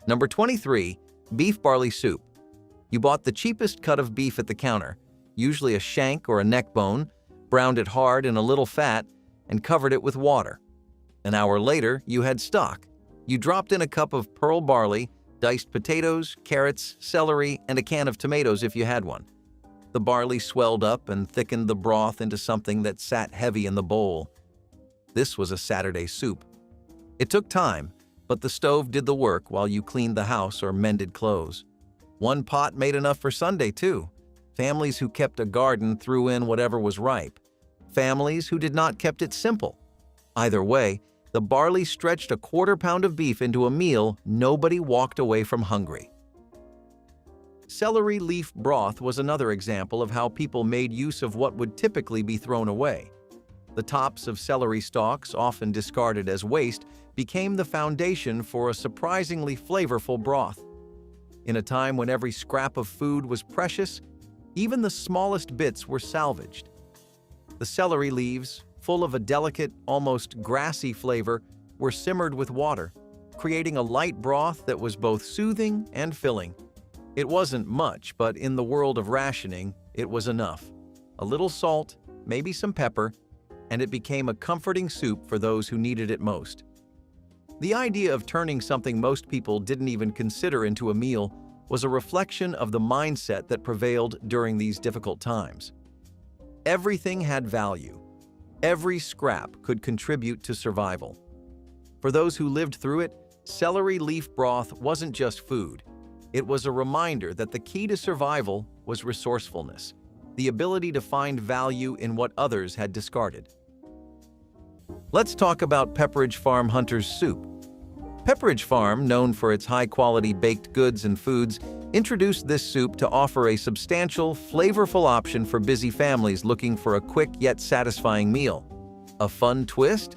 S1: Number 23, beef barley soup. You bought the cheapest cut of beef at the counter, usually a shank or a neck bone, browned it hard in a little fat, and covered it with water. An hour later, you had stock. You dropped in a cup of pearl barley, diced potatoes, carrots, celery, and a can of tomatoes if you had one. The barley swelled up and thickened the broth into something that sat heavy in the bowl. This was a Saturday soup. It took time, but the stove did the work while you cleaned the house or mended clothes. One pot made enough for Sunday, too, Families who kept a garden threw in whatever was ripe. Families who did not kept it simple. Either way, the barley stretched a quarter-pound of beef into a meal. Nobody walked away from hungry. Celery leaf broth was another example of how people made use of what would typically be thrown away. The tops of celery stalks, often discarded as waste, became the foundation for a surprisingly flavorful broth. In a time when every scrap of food was precious, even the smallest bits were salvaged. The celery leaves, full of a delicate, almost grassy flavor, were simmered with water, creating a light broth that was both soothing and filling. It wasn't much, but in the world of rationing, it was enough. A little salt, maybe some pepper, and it became a comforting soup for those who needed it most. The idea of turning something most people didn't even consider into a meal was a reflection of the mindset that prevailed during these difficult times. Everything had value. Every scrap could contribute to survival. For those who lived through it, celery leaf broth wasn't just food. It was a reminder that the key to survival was resourcefulness, the ability to find value in what others had discarded. Let's talk about Pepperidge Farm Hunter's Soup. Pepperidge Farm, known for its high-quality baked goods and foods, introduced this soup to offer a substantial, flavorful option for busy families looking for a quick yet satisfying meal. A fun twist?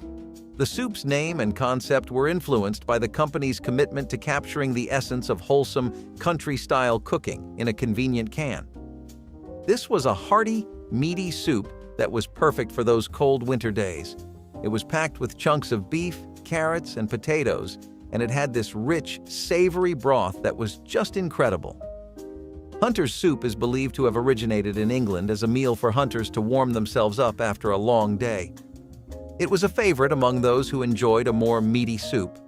S1: The soup's name and concept were influenced by the company's commitment to capturing the essence of wholesome, country-style cooking in a convenient can. This was a hearty, meaty soup that was perfect for those cold winter days. It was packed with chunks of beef, carrots, and potatoes, and it had this rich, savory broth that was just incredible. Hunter's soup is believed to have originated in England as a meal for hunters to warm themselves up after a long day. It was a favorite among those who enjoyed a more meaty soup.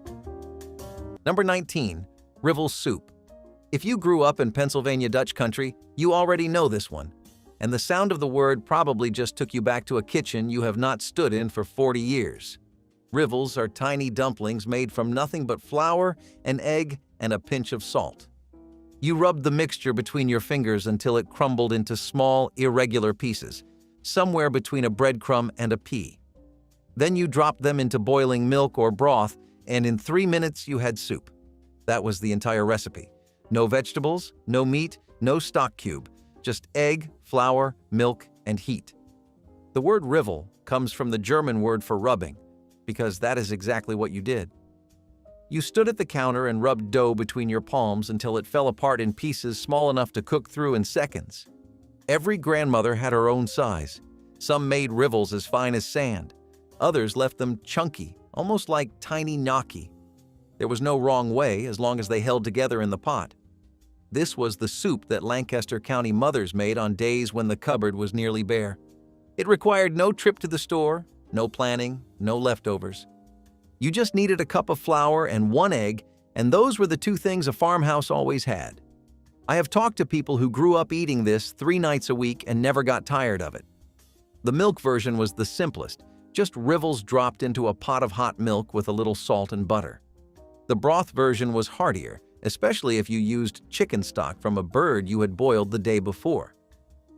S1: Number 19. Rivell Soup. If you grew up in Pennsylvania Dutch country, you already know this one. And the sound of the word probably just took you back to a kitchen you have not stood in for 40 years. Rivells are tiny dumplings made from nothing but flour, an egg, and a pinch of salt. You rubbed the mixture between your fingers until it crumbled into small, irregular pieces, somewhere between a breadcrumb and a pea. Then you dropped them into boiling milk or broth, and in 3 minutes you had soup. That was the entire recipe. No vegetables, no meat, no stock cube, just egg, flour, milk, and heat. The word Rivell comes from the German word for rubbing, because that is exactly what you did. You stood at the counter and rubbed dough between your palms until it fell apart in pieces small enough to cook through in seconds. Every grandmother had her own size. Some made Rivells as fine as sand. Others left them chunky, almost like tiny gnocchi. There was no wrong way as long as they held together in the pot. This was the soup that Lancaster County mothers made on days when the cupboard was nearly bare. It required no trip to the store, no planning, no leftovers. You just needed a cup of flour and 1 egg, and those were the 2 things a farmhouse always had. I have talked to people who grew up eating this 3 nights a week and never got tired of it. The milk version was the simplest, just Rivells dropped into a pot of hot milk with a little salt and butter. The broth version was heartier, especially if you used chicken stock from a bird you had boiled the day before.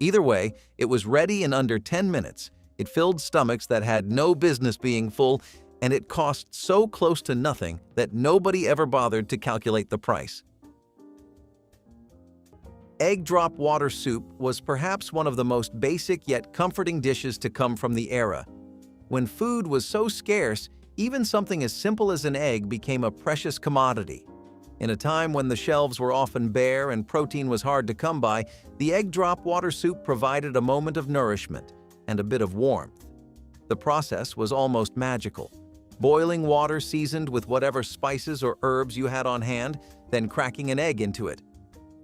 S1: Either way, it was ready in under 10 minutes. It filled stomachs that had no business being full, and it cost so close to nothing that nobody ever bothered to calculate the price. Egg drop water soup was perhaps one of the most basic yet comforting dishes to come from the era. When food was so scarce, even something as simple as an egg became a precious commodity. In a time when the shelves were often bare and protein was hard to come by, the egg drop water soup provided a moment of nourishment and a bit of warmth. The process was almost magical. Boiling water seasoned with whatever spices or herbs you had on hand, then cracking an egg into it.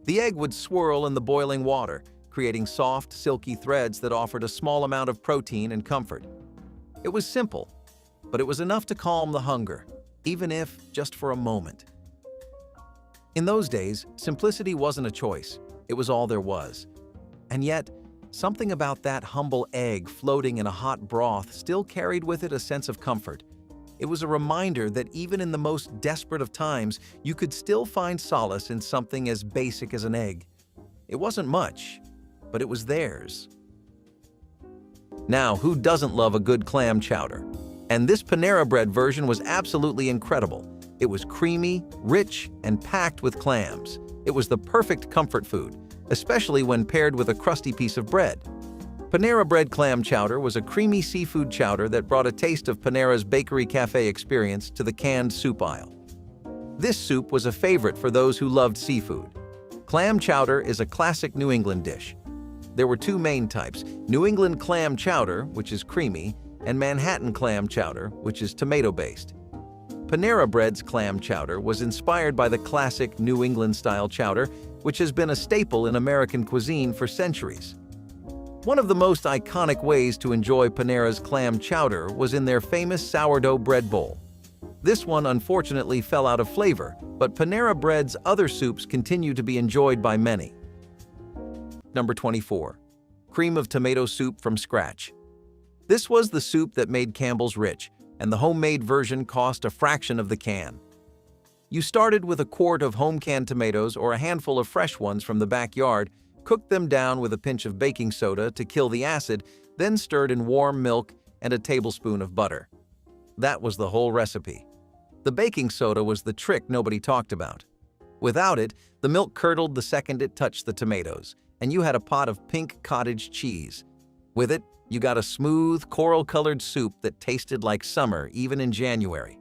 S1: The egg would swirl in the boiling water, creating soft, silky threads that offered a small amount of protein and comfort. It was simple, but it was enough to calm the hunger, even if just for a moment. In those days, simplicity wasn't a choice, it was all there was. And yet, something about that humble egg floating in a hot broth still carried with it a sense of comfort. It was a reminder that even in the most desperate of times, you could still find solace in something as basic as an egg. It wasn't much, but it was theirs. Now, who doesn't love a good clam chowder? And this Panera Bread version was absolutely incredible. It was creamy, rich, and packed with clams. It was the perfect comfort food, especially when paired with a crusty piece of bread. Panera Bread clam chowder was a creamy seafood chowder that brought a taste of Panera's bakery cafe experience to the canned soup aisle. This soup was a favorite for those who loved seafood. Clam chowder is a classic New England dish. There were two main types: New England clam chowder, which is creamy, and Manhattan clam chowder, which is tomato-based. Panera Bread's clam chowder was inspired by the classic New England-style chowder, which has been a staple in American cuisine for centuries. One of the most iconic ways to enjoy Panera's clam chowder was in their famous sourdough bread bowl. This one unfortunately fell out of flavor, but Panera Bread's other soups continue to be enjoyed by many. Number 24. Cream of tomato soup from scratch. This was the soup that made Campbell's rich, and the homemade version cost a fraction of the can. You started with a quart of home-canned tomatoes or a handful of fresh ones from the backyard, cooked them down with a pinch of baking soda to kill the acid, then stirred in warm milk and a tablespoon of butter. That was the whole recipe. The baking soda was the trick nobody talked about. Without it, the milk curdled the second it touched the tomatoes, and you had a pot of pink cottage cheese. With it, you got a smooth, coral-colored soup that tasted like summer even in January.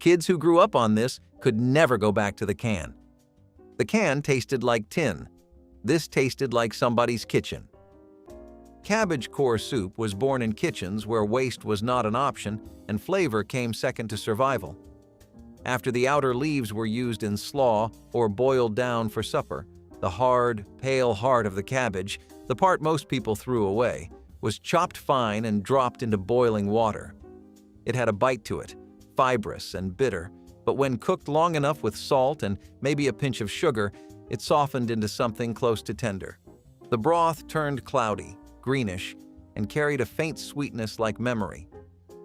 S1: Kids who grew up on this could never go back to the can. The can tasted like tin. This tasted like somebody's kitchen. Cabbage core soup was born in kitchens where waste was not an option and flavor came second to survival. After the outer leaves were used in slaw or boiled down for supper, the hard, pale heart of the cabbage, the part most people threw away, was chopped fine and dropped into boiling water. It had a bite to it, fibrous and bitter, but when cooked long enough with salt and maybe a pinch of sugar, it softened into something close to tender. The broth turned cloudy, greenish, and carried a faint sweetness like memory.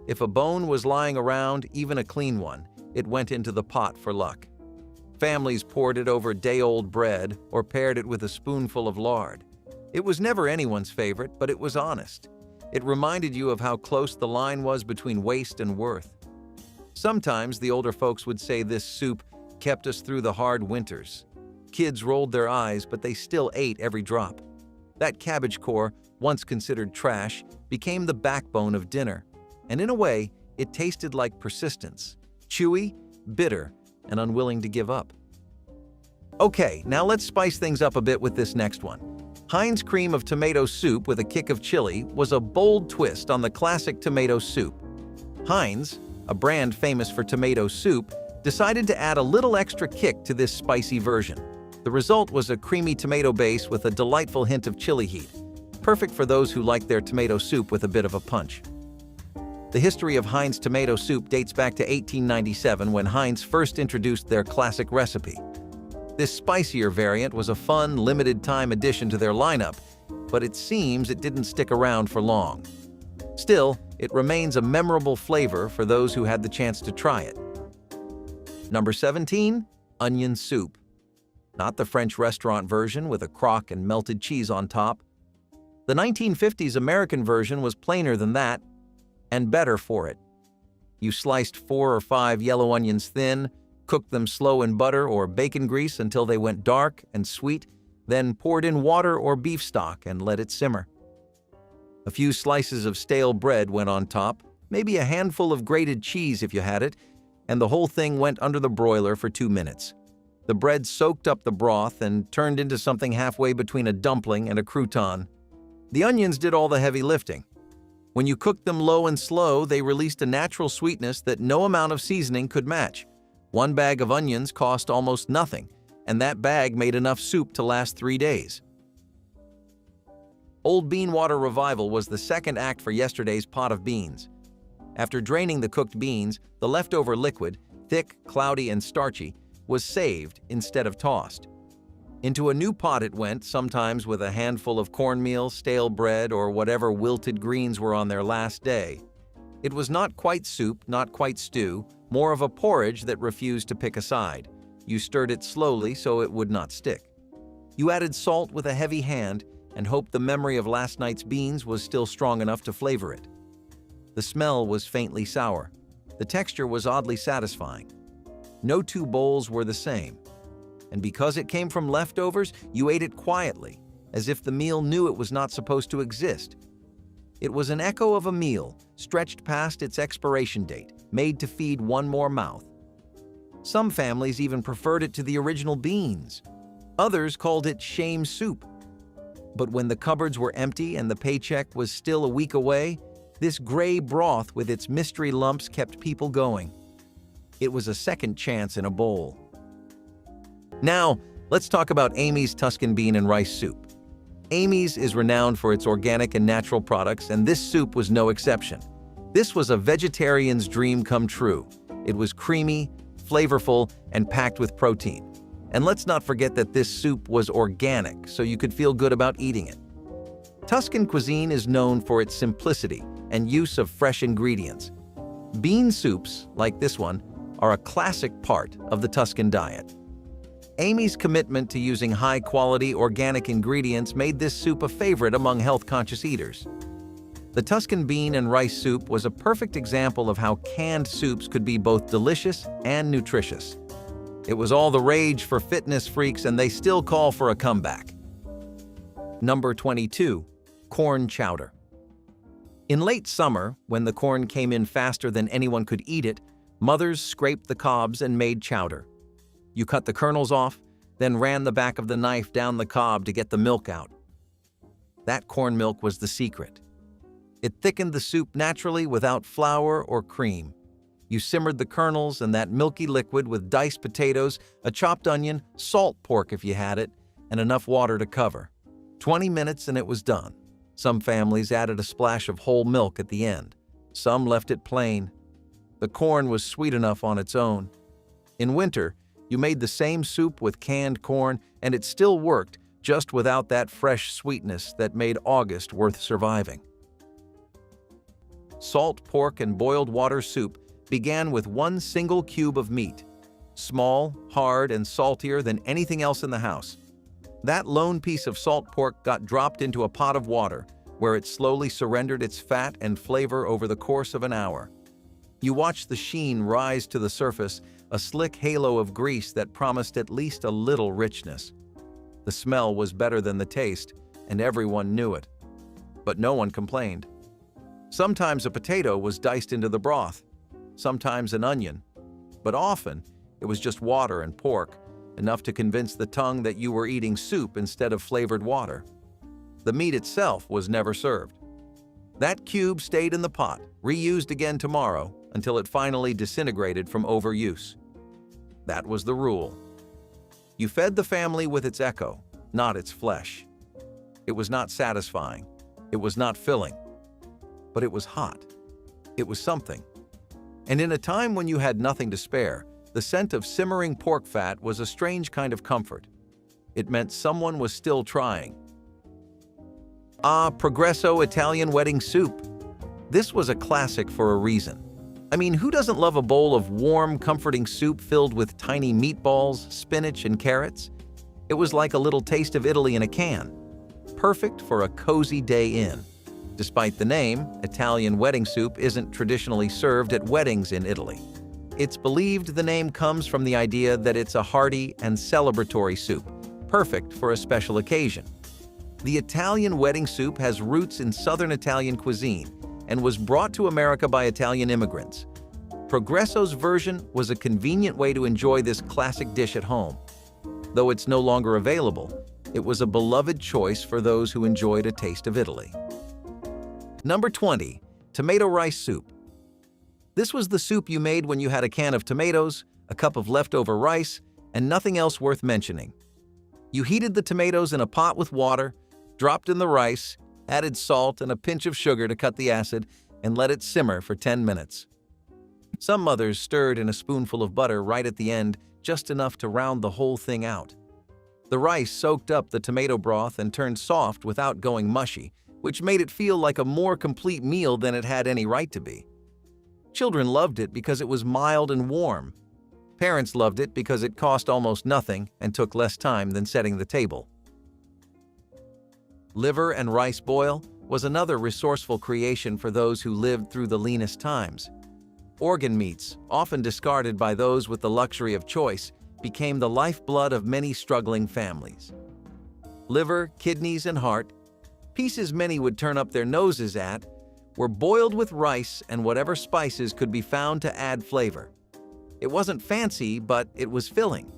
S1: If a bone was lying around, even a clean one, it went into the pot for luck. Families poured it over day-old bread or paired it with a spoonful of lard. It was never anyone's favorite, but it was honest. It reminded you of how close the line was between waste and worth. Sometimes the older folks would say this soup kept us through the hard winters. Kids rolled their eyes, but they still ate every drop. That cabbage core, once considered trash, became the backbone of dinner. And in a way, it tasted like persistence, chewy, bitter, and unwilling to give up. Okay, now let's spice things up a bit with this next one. Heinz cream of tomato soup with a kick of chili was a bold twist on the classic tomato soup. Heinz, a brand famous for tomato soup, decided to add a little extra kick to this spicy version. The result was a creamy tomato base with a delightful hint of chili heat, perfect for those who like their tomato soup with a bit of a punch. The history of Heinz tomato soup dates back to 1897 when Heinz first introduced their classic recipe. This spicier variant was a fun, limited-time addition to their lineup, but it seems it didn't stick around for long. Still, it remains a memorable flavor for those who had the chance to try it. Number 17. Onion soup. Not the French restaurant version with a crock and melted cheese on top. The 1950s American version was plainer than that, and better for it. You sliced 4 or 5 yellow onions thin, cooked them slow in butter or bacon grease until they went dark and sweet, then poured in water or beef stock and let it simmer. A few slices of stale bread went on top, maybe a handful of grated cheese if you had it, and the whole thing went under the broiler for 2 minutes. The bread soaked up the broth and turned into something halfway between a dumpling and a crouton. The onions did all the heavy lifting. When you cooked them low and slow, they released a natural sweetness that no amount of seasoning could match. 1 bag of onions cost almost nothing, and that bag made enough soup to last 3 days. Old Bean Water Revival was the second act for yesterday's pot of beans. After draining the cooked beans, the leftover liquid, thick, cloudy, and starchy, was saved instead of tossed. Into a new pot it went, sometimes with a handful of cornmeal, stale bread, or whatever wilted greens were on their last day. It was not quite soup, not quite stew, more of a porridge that refused to pick a side. You stirred it slowly so it would not stick. You added salt with a heavy hand, and hoped the memory of last night's beans was still strong enough to flavor it. The smell was faintly sour. The texture was oddly satisfying. No two bowls were the same. And because it came from leftovers, you ate it quietly, as if the meal knew it was not supposed to exist. It was an echo of a meal, stretched past its expiration date, made to feed one more mouth. Some families even preferred it to the original beans. Others called it shame soup. But when the cupboards were empty and the paycheck was still a week away, this gray broth with its mystery lumps kept people going. It was a second chance in a bowl. Now, let's talk about Amy's Tuscan bean and rice soup. Amy's is renowned for its organic and natural products, and this soup was no exception. This was a vegetarian's dream come true. It was creamy, flavorful, and packed with protein. And let's not forget that this soup was organic, so you could feel good about eating it. Tuscan cuisine is known for its simplicity and use of fresh ingredients. Bean soups, like this one, are a classic part of the Tuscan diet. Amy's commitment to using high-quality organic ingredients made this soup a favorite among health-conscious eaters. The Tuscan bean and rice soup was a perfect example of how canned soups could be both delicious and nutritious. It was all the rage for fitness freaks, and they still call for a comeback. Number 22. Corn chowder. In late summer, when the corn came in faster than anyone could eat it, mothers scraped the cobs and made chowder. You cut the kernels off, then ran the back of the knife down the cob to get the milk out. That corn milk was the secret. It thickened the soup naturally without flour or cream. You simmered the kernels and that milky liquid with diced potatoes, a chopped onion, salt pork if you had it, and enough water to cover. 20 minutes and it was done. Some families added a splash of whole milk at the end. Some left it plain. The corn was sweet enough on its own. In winter, you made the same soup with canned corn, and it still worked, just without that fresh sweetness that made August worth surviving. Salt pork and boiled water soup began with one single cube of meat, small, hard, and saltier than anything else in the house. That lone piece of salt pork got dropped into a pot of water, where it slowly surrendered its fat and flavor over the course of an hour. You watched the sheen rise to the surface, a slick halo of grease that promised at least a little richness. The smell was better than the taste, and everyone knew it. But no one complained. Sometimes a potato was diced into the broth, sometimes an onion, but often it was just water and pork, enough to convince the tongue that you were eating soup instead of flavored water. The meat itself was never served. That cube stayed in the pot, reused again tomorrow, until it finally disintegrated from overuse. That was the rule. You fed the family with its echo, not its flesh. It was not satisfying. It was not filling. But it was hot. It was something. And in a time when you had nothing to spare, the scent of simmering pork fat was a strange kind of comfort. It meant someone was still trying. Progresso Italian wedding soup. This was a classic for a reason. I mean, who doesn't love a bowl of warm, comforting soup filled with tiny meatballs, spinach, and carrots? It was like a little taste of Italy in a can. Perfect for a cozy day in. Despite the name, Italian wedding soup isn't traditionally served at weddings in Italy. It's believed the name comes from the idea that it's a hearty and celebratory soup, perfect for a special occasion. The Italian wedding soup has roots in Southern Italian cuisine and was brought to America by Italian immigrants. Progresso's version was a convenient way to enjoy this classic dish at home. Though it's no longer available, it was a beloved choice for those who enjoyed a taste of Italy. Number 20. Tomato rice soup. This was the soup you made when you had a can of tomatoes, a cup of leftover rice, and nothing else worth mentioning. You heated the tomatoes in a pot with water, dropped in the rice, added salt and a pinch of sugar to cut the acid, and let it simmer for 10 minutes. Some mothers stirred in a spoonful of butter right at the end, just enough to round the whole thing out. The rice soaked up the tomato broth and turned soft without going mushy, which made it feel like a more complete meal than it had any right to be. Children loved it because it was mild and warm. Parents loved it because it cost almost nothing and took less time than setting the table. Liver and rice boil was another resourceful creation for those who lived through the leanest times. Organ meats, often discarded by those with the luxury of choice, became the lifeblood of many struggling families. Liver, kidneys, and heart, pieces many would turn up their noses at, were boiled with rice and whatever spices could be found to add flavor. It wasn't fancy, but it was filling.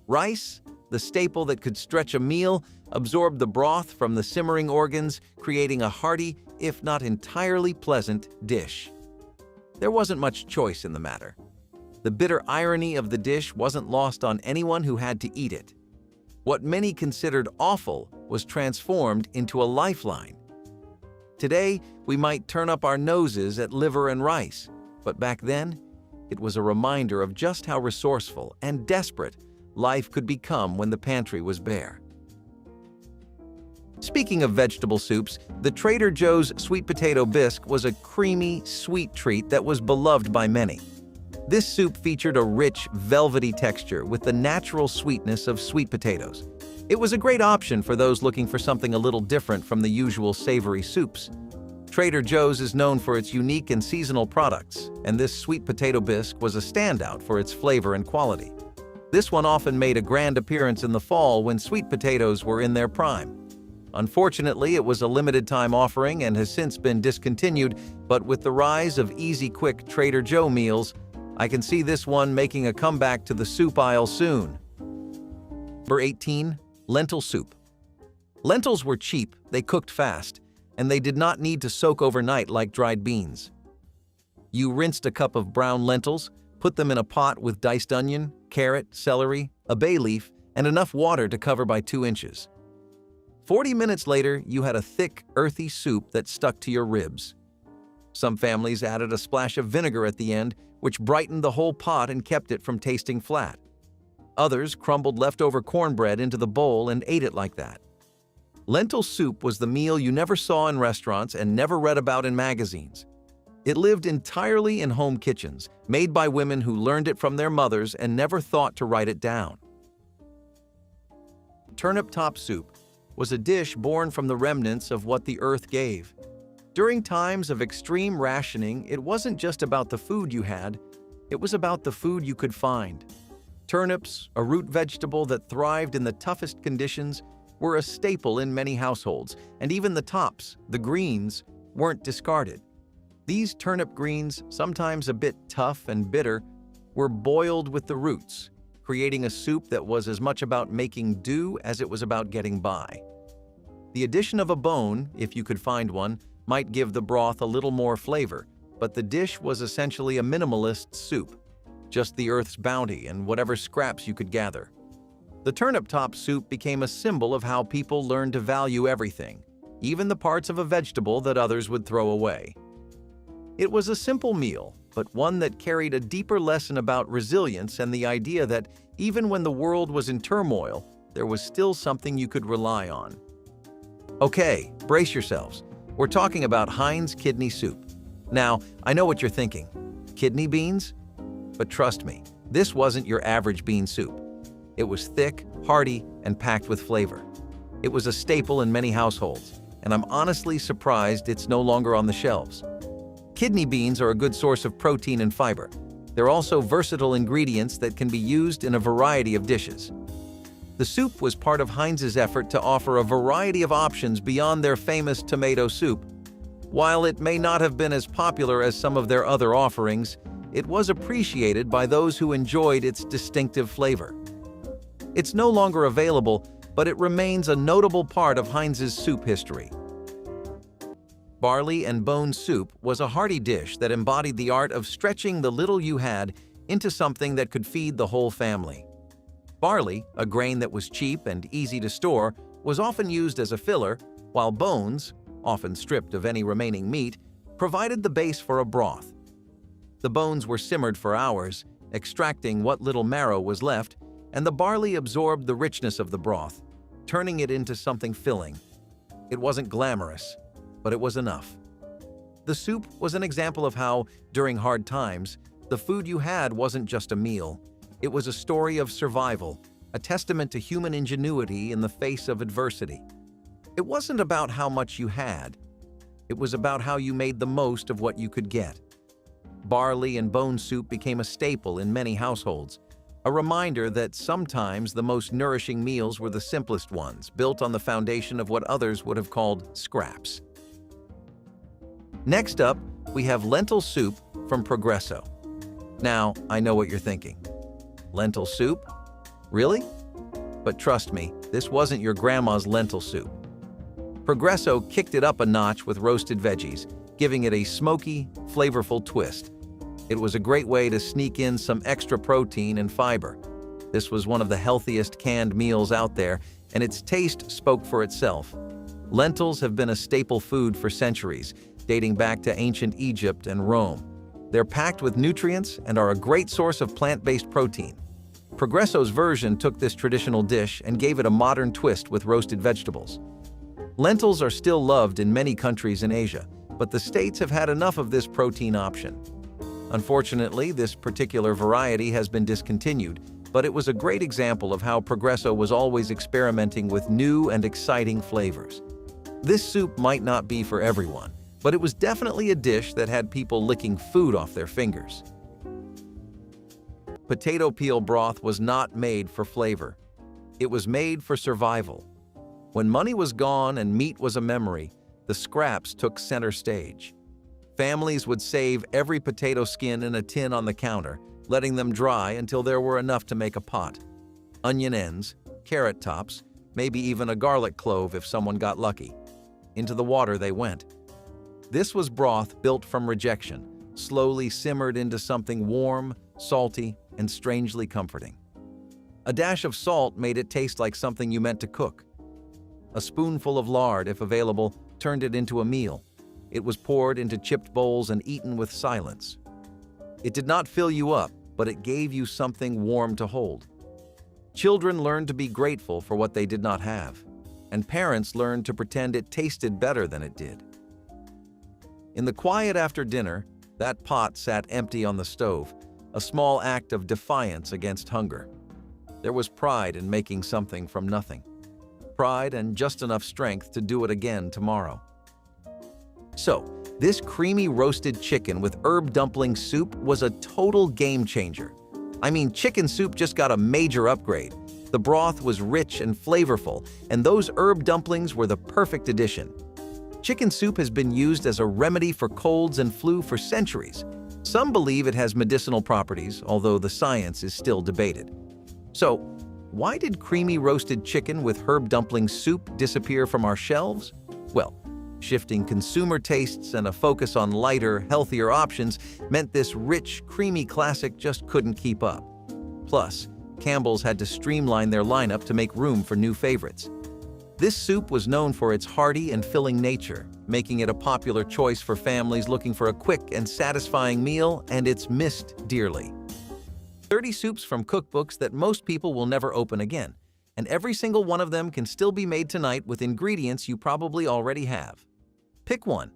S1: Rice, the staple that could stretch a meal, absorbed the broth from the simmering organs, creating a hearty, if not entirely pleasant, dish. There wasn't much choice in the matter. The bitter irony of the dish wasn't lost on anyone who had to eat it. What many considered awful was transformed into a lifeline. Today, we might turn up our noses at liver and rice, but back then, it was a reminder of just how resourceful and desperate life could become when the pantry was bare. Speaking of vegetable soups, the Trader Joe's sweet potato bisque was a creamy, sweet treat that was beloved by many. This soup featured a rich, velvety texture with the natural sweetness of sweet potatoes. It was a great option for those looking for something a little different from the usual savory soups. Trader Joe's is known for its unique and seasonal products, and this sweet potato bisque was a standout for its flavor and quality. This one often made a grand appearance in the fall when sweet potatoes were in their prime. Unfortunately, it was a limited-time offering and has since been discontinued, but with the rise of easy, quick Trader Joe meals, I can see this one making a comeback to the soup aisle soon. Number 18. Lentil soup. Lentils were cheap, they cooked fast, and they did not need to soak overnight like dried beans. You rinsed a cup of brown lentils, put them in a pot with diced onion, carrot, celery, a bay leaf, and enough water to cover by 2 inches. 40 minutes later, you had a thick, earthy soup that stuck to your ribs. Some families added a splash of vinegar at the end, which brightened the whole pot and kept it from tasting flat. Others crumbled leftover cornbread into the bowl and ate it like that. Lentil soup was the meal you never saw in restaurants and never read about in magazines. It lived entirely in home kitchens, made by women who learned it from their mothers and never thought to write it down. Turnip top soup was a dish born from the remnants of what the earth gave. During times of extreme rationing, it wasn't just about the food you had, it was about the food you could find. Turnips, a root vegetable that thrived in the toughest conditions, were a staple in many households, and even the tops, the greens, weren't discarded. These turnip greens, sometimes a bit tough and bitter, were boiled with the roots, creating a soup that was as much about making do as it was about getting by. The addition of a bone, if you could find one, might give the broth a little more flavor, but the dish was essentially a minimalist soup, just the earth's bounty and whatever scraps you could gather. The turnip top soup became a symbol of how people learned to value everything, even the parts of a vegetable that others would throw away. It was a simple meal, but one that carried a deeper lesson about resilience and the idea that even when the world was in turmoil, there was still something you could rely on. Okay, brace yourselves. We're talking about Heinz kidney soup. Now, I know what you're thinking. Kidney beans? But trust me, this wasn't your average bean soup. It was thick, hearty, and packed with flavor. It was a staple in many households, and I'm honestly surprised it's no longer on the shelves. Kidney beans are a good source of protein and fiber. They're also versatile ingredients that can be used in a variety of dishes. The soup was part of Heinz's effort to offer a variety of options beyond their famous tomato soup. While it may not have been as popular as some of their other offerings, it was appreciated by those who enjoyed its distinctive flavor. It's no longer available, but it remains a notable part of Heinz's soup history. Barley and bone soup was a hearty dish that embodied the art of stretching the little you had into something that could feed the whole family. Barley, a grain that was cheap and easy to store, was often used as a filler, while bones, often stripped of any remaining meat, provided the base for a broth. The bones were simmered for hours, extracting what little marrow was left, and the barley absorbed the richness of the broth, turning it into something filling. It wasn't glamorous, but it was enough. The soup was an example of how, during hard times, the food you had wasn't just a meal. It was a story of survival, a testament to human ingenuity in the face of adversity. It wasn't about how much you had. It was about how you made the most of what you could get. Barley and bone soup became a staple in many households, a reminder that sometimes the most nourishing meals were the simplest ones, built on the foundation of what others would have called scraps. Next up, we have lentil soup from Progresso. Now, I know what you're thinking. Lentil soup? Really? But trust me, this wasn't your grandma's lentil soup. Progresso kicked it up a notch with roasted veggies, giving it a smoky, flavorful twist. It was a great way to sneak in some extra protein and fiber. This was one of the healthiest canned meals out there, and its taste spoke for itself. Lentils have been a staple food for centuries, dating back to ancient Egypt and Rome. They're packed with nutrients and are a great source of plant-based protein. Progresso's version took this traditional dish and gave it a modern twist with roasted vegetables. Lentils are still loved in many countries in Asia, but the States have had enough of this protein option. Unfortunately, this particular variety has been discontinued, but it was a great example of how Progresso was always experimenting with new and exciting flavors. This soup might not be for everyone, but it was definitely a dish that had people licking food off their fingers. Potato peel broth was not made for flavor. It was made for survival. When money was gone and meat was a memory, the scraps took center stage. Families would save every potato skin in a tin on the counter, letting them dry until there were enough to make a pot. Onion ends, carrot tops, maybe even a garlic clove if someone got lucky. Into the water they went. This was broth built from rejection, slowly simmered into something warm, salty, and strangely comforting. A dash of salt made it taste like something you meant to cook. A spoonful of lard, if available, turned it into a meal. It was poured into chipped bowls and eaten with silence. It did not fill you up, but it gave you something warm to hold. Children learned to be grateful for what they did not have, and parents learned to pretend it tasted better than it did. In the quiet after dinner, that pot sat empty on the stove, a small act of defiance against hunger. There was pride in making something from nothing. Pride and just enough strength to do it again tomorrow. So, this creamy roasted chicken with herb dumpling soup was a total game changer. I mean, chicken soup just got a major upgrade. The broth was rich and flavorful, and those herb dumplings were the perfect addition. Chicken soup has been used as a remedy for colds and flu for centuries. Some believe it has medicinal properties, although the science is still debated. So, why did creamy roasted chicken with herb dumpling soup disappear from our shelves? Well, shifting consumer tastes and a focus on lighter, healthier options meant this rich, creamy classic just couldn't keep up. Plus, Campbell's had to streamline their lineup to make room for new favorites. This soup was known for its hearty and filling nature, making it a popular choice for families looking for a quick and satisfying meal, and it's missed dearly. 30 soups from cookbooks that most people will never open again, and every single one of them can still be made tonight with ingredients you probably already have. Pick one.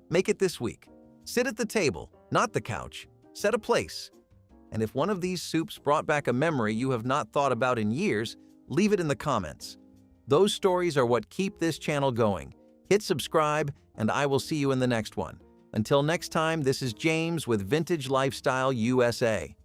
S1: Make it this week. Sit at the table, not the couch. Set a place. And if one of these soups brought back a memory you have not thought about in years, leave it in the comments. Those stories are what keep this channel going. Hit subscribe, and I will see you in the next one. Until next time, this is James with Vintage Lifestyle USA.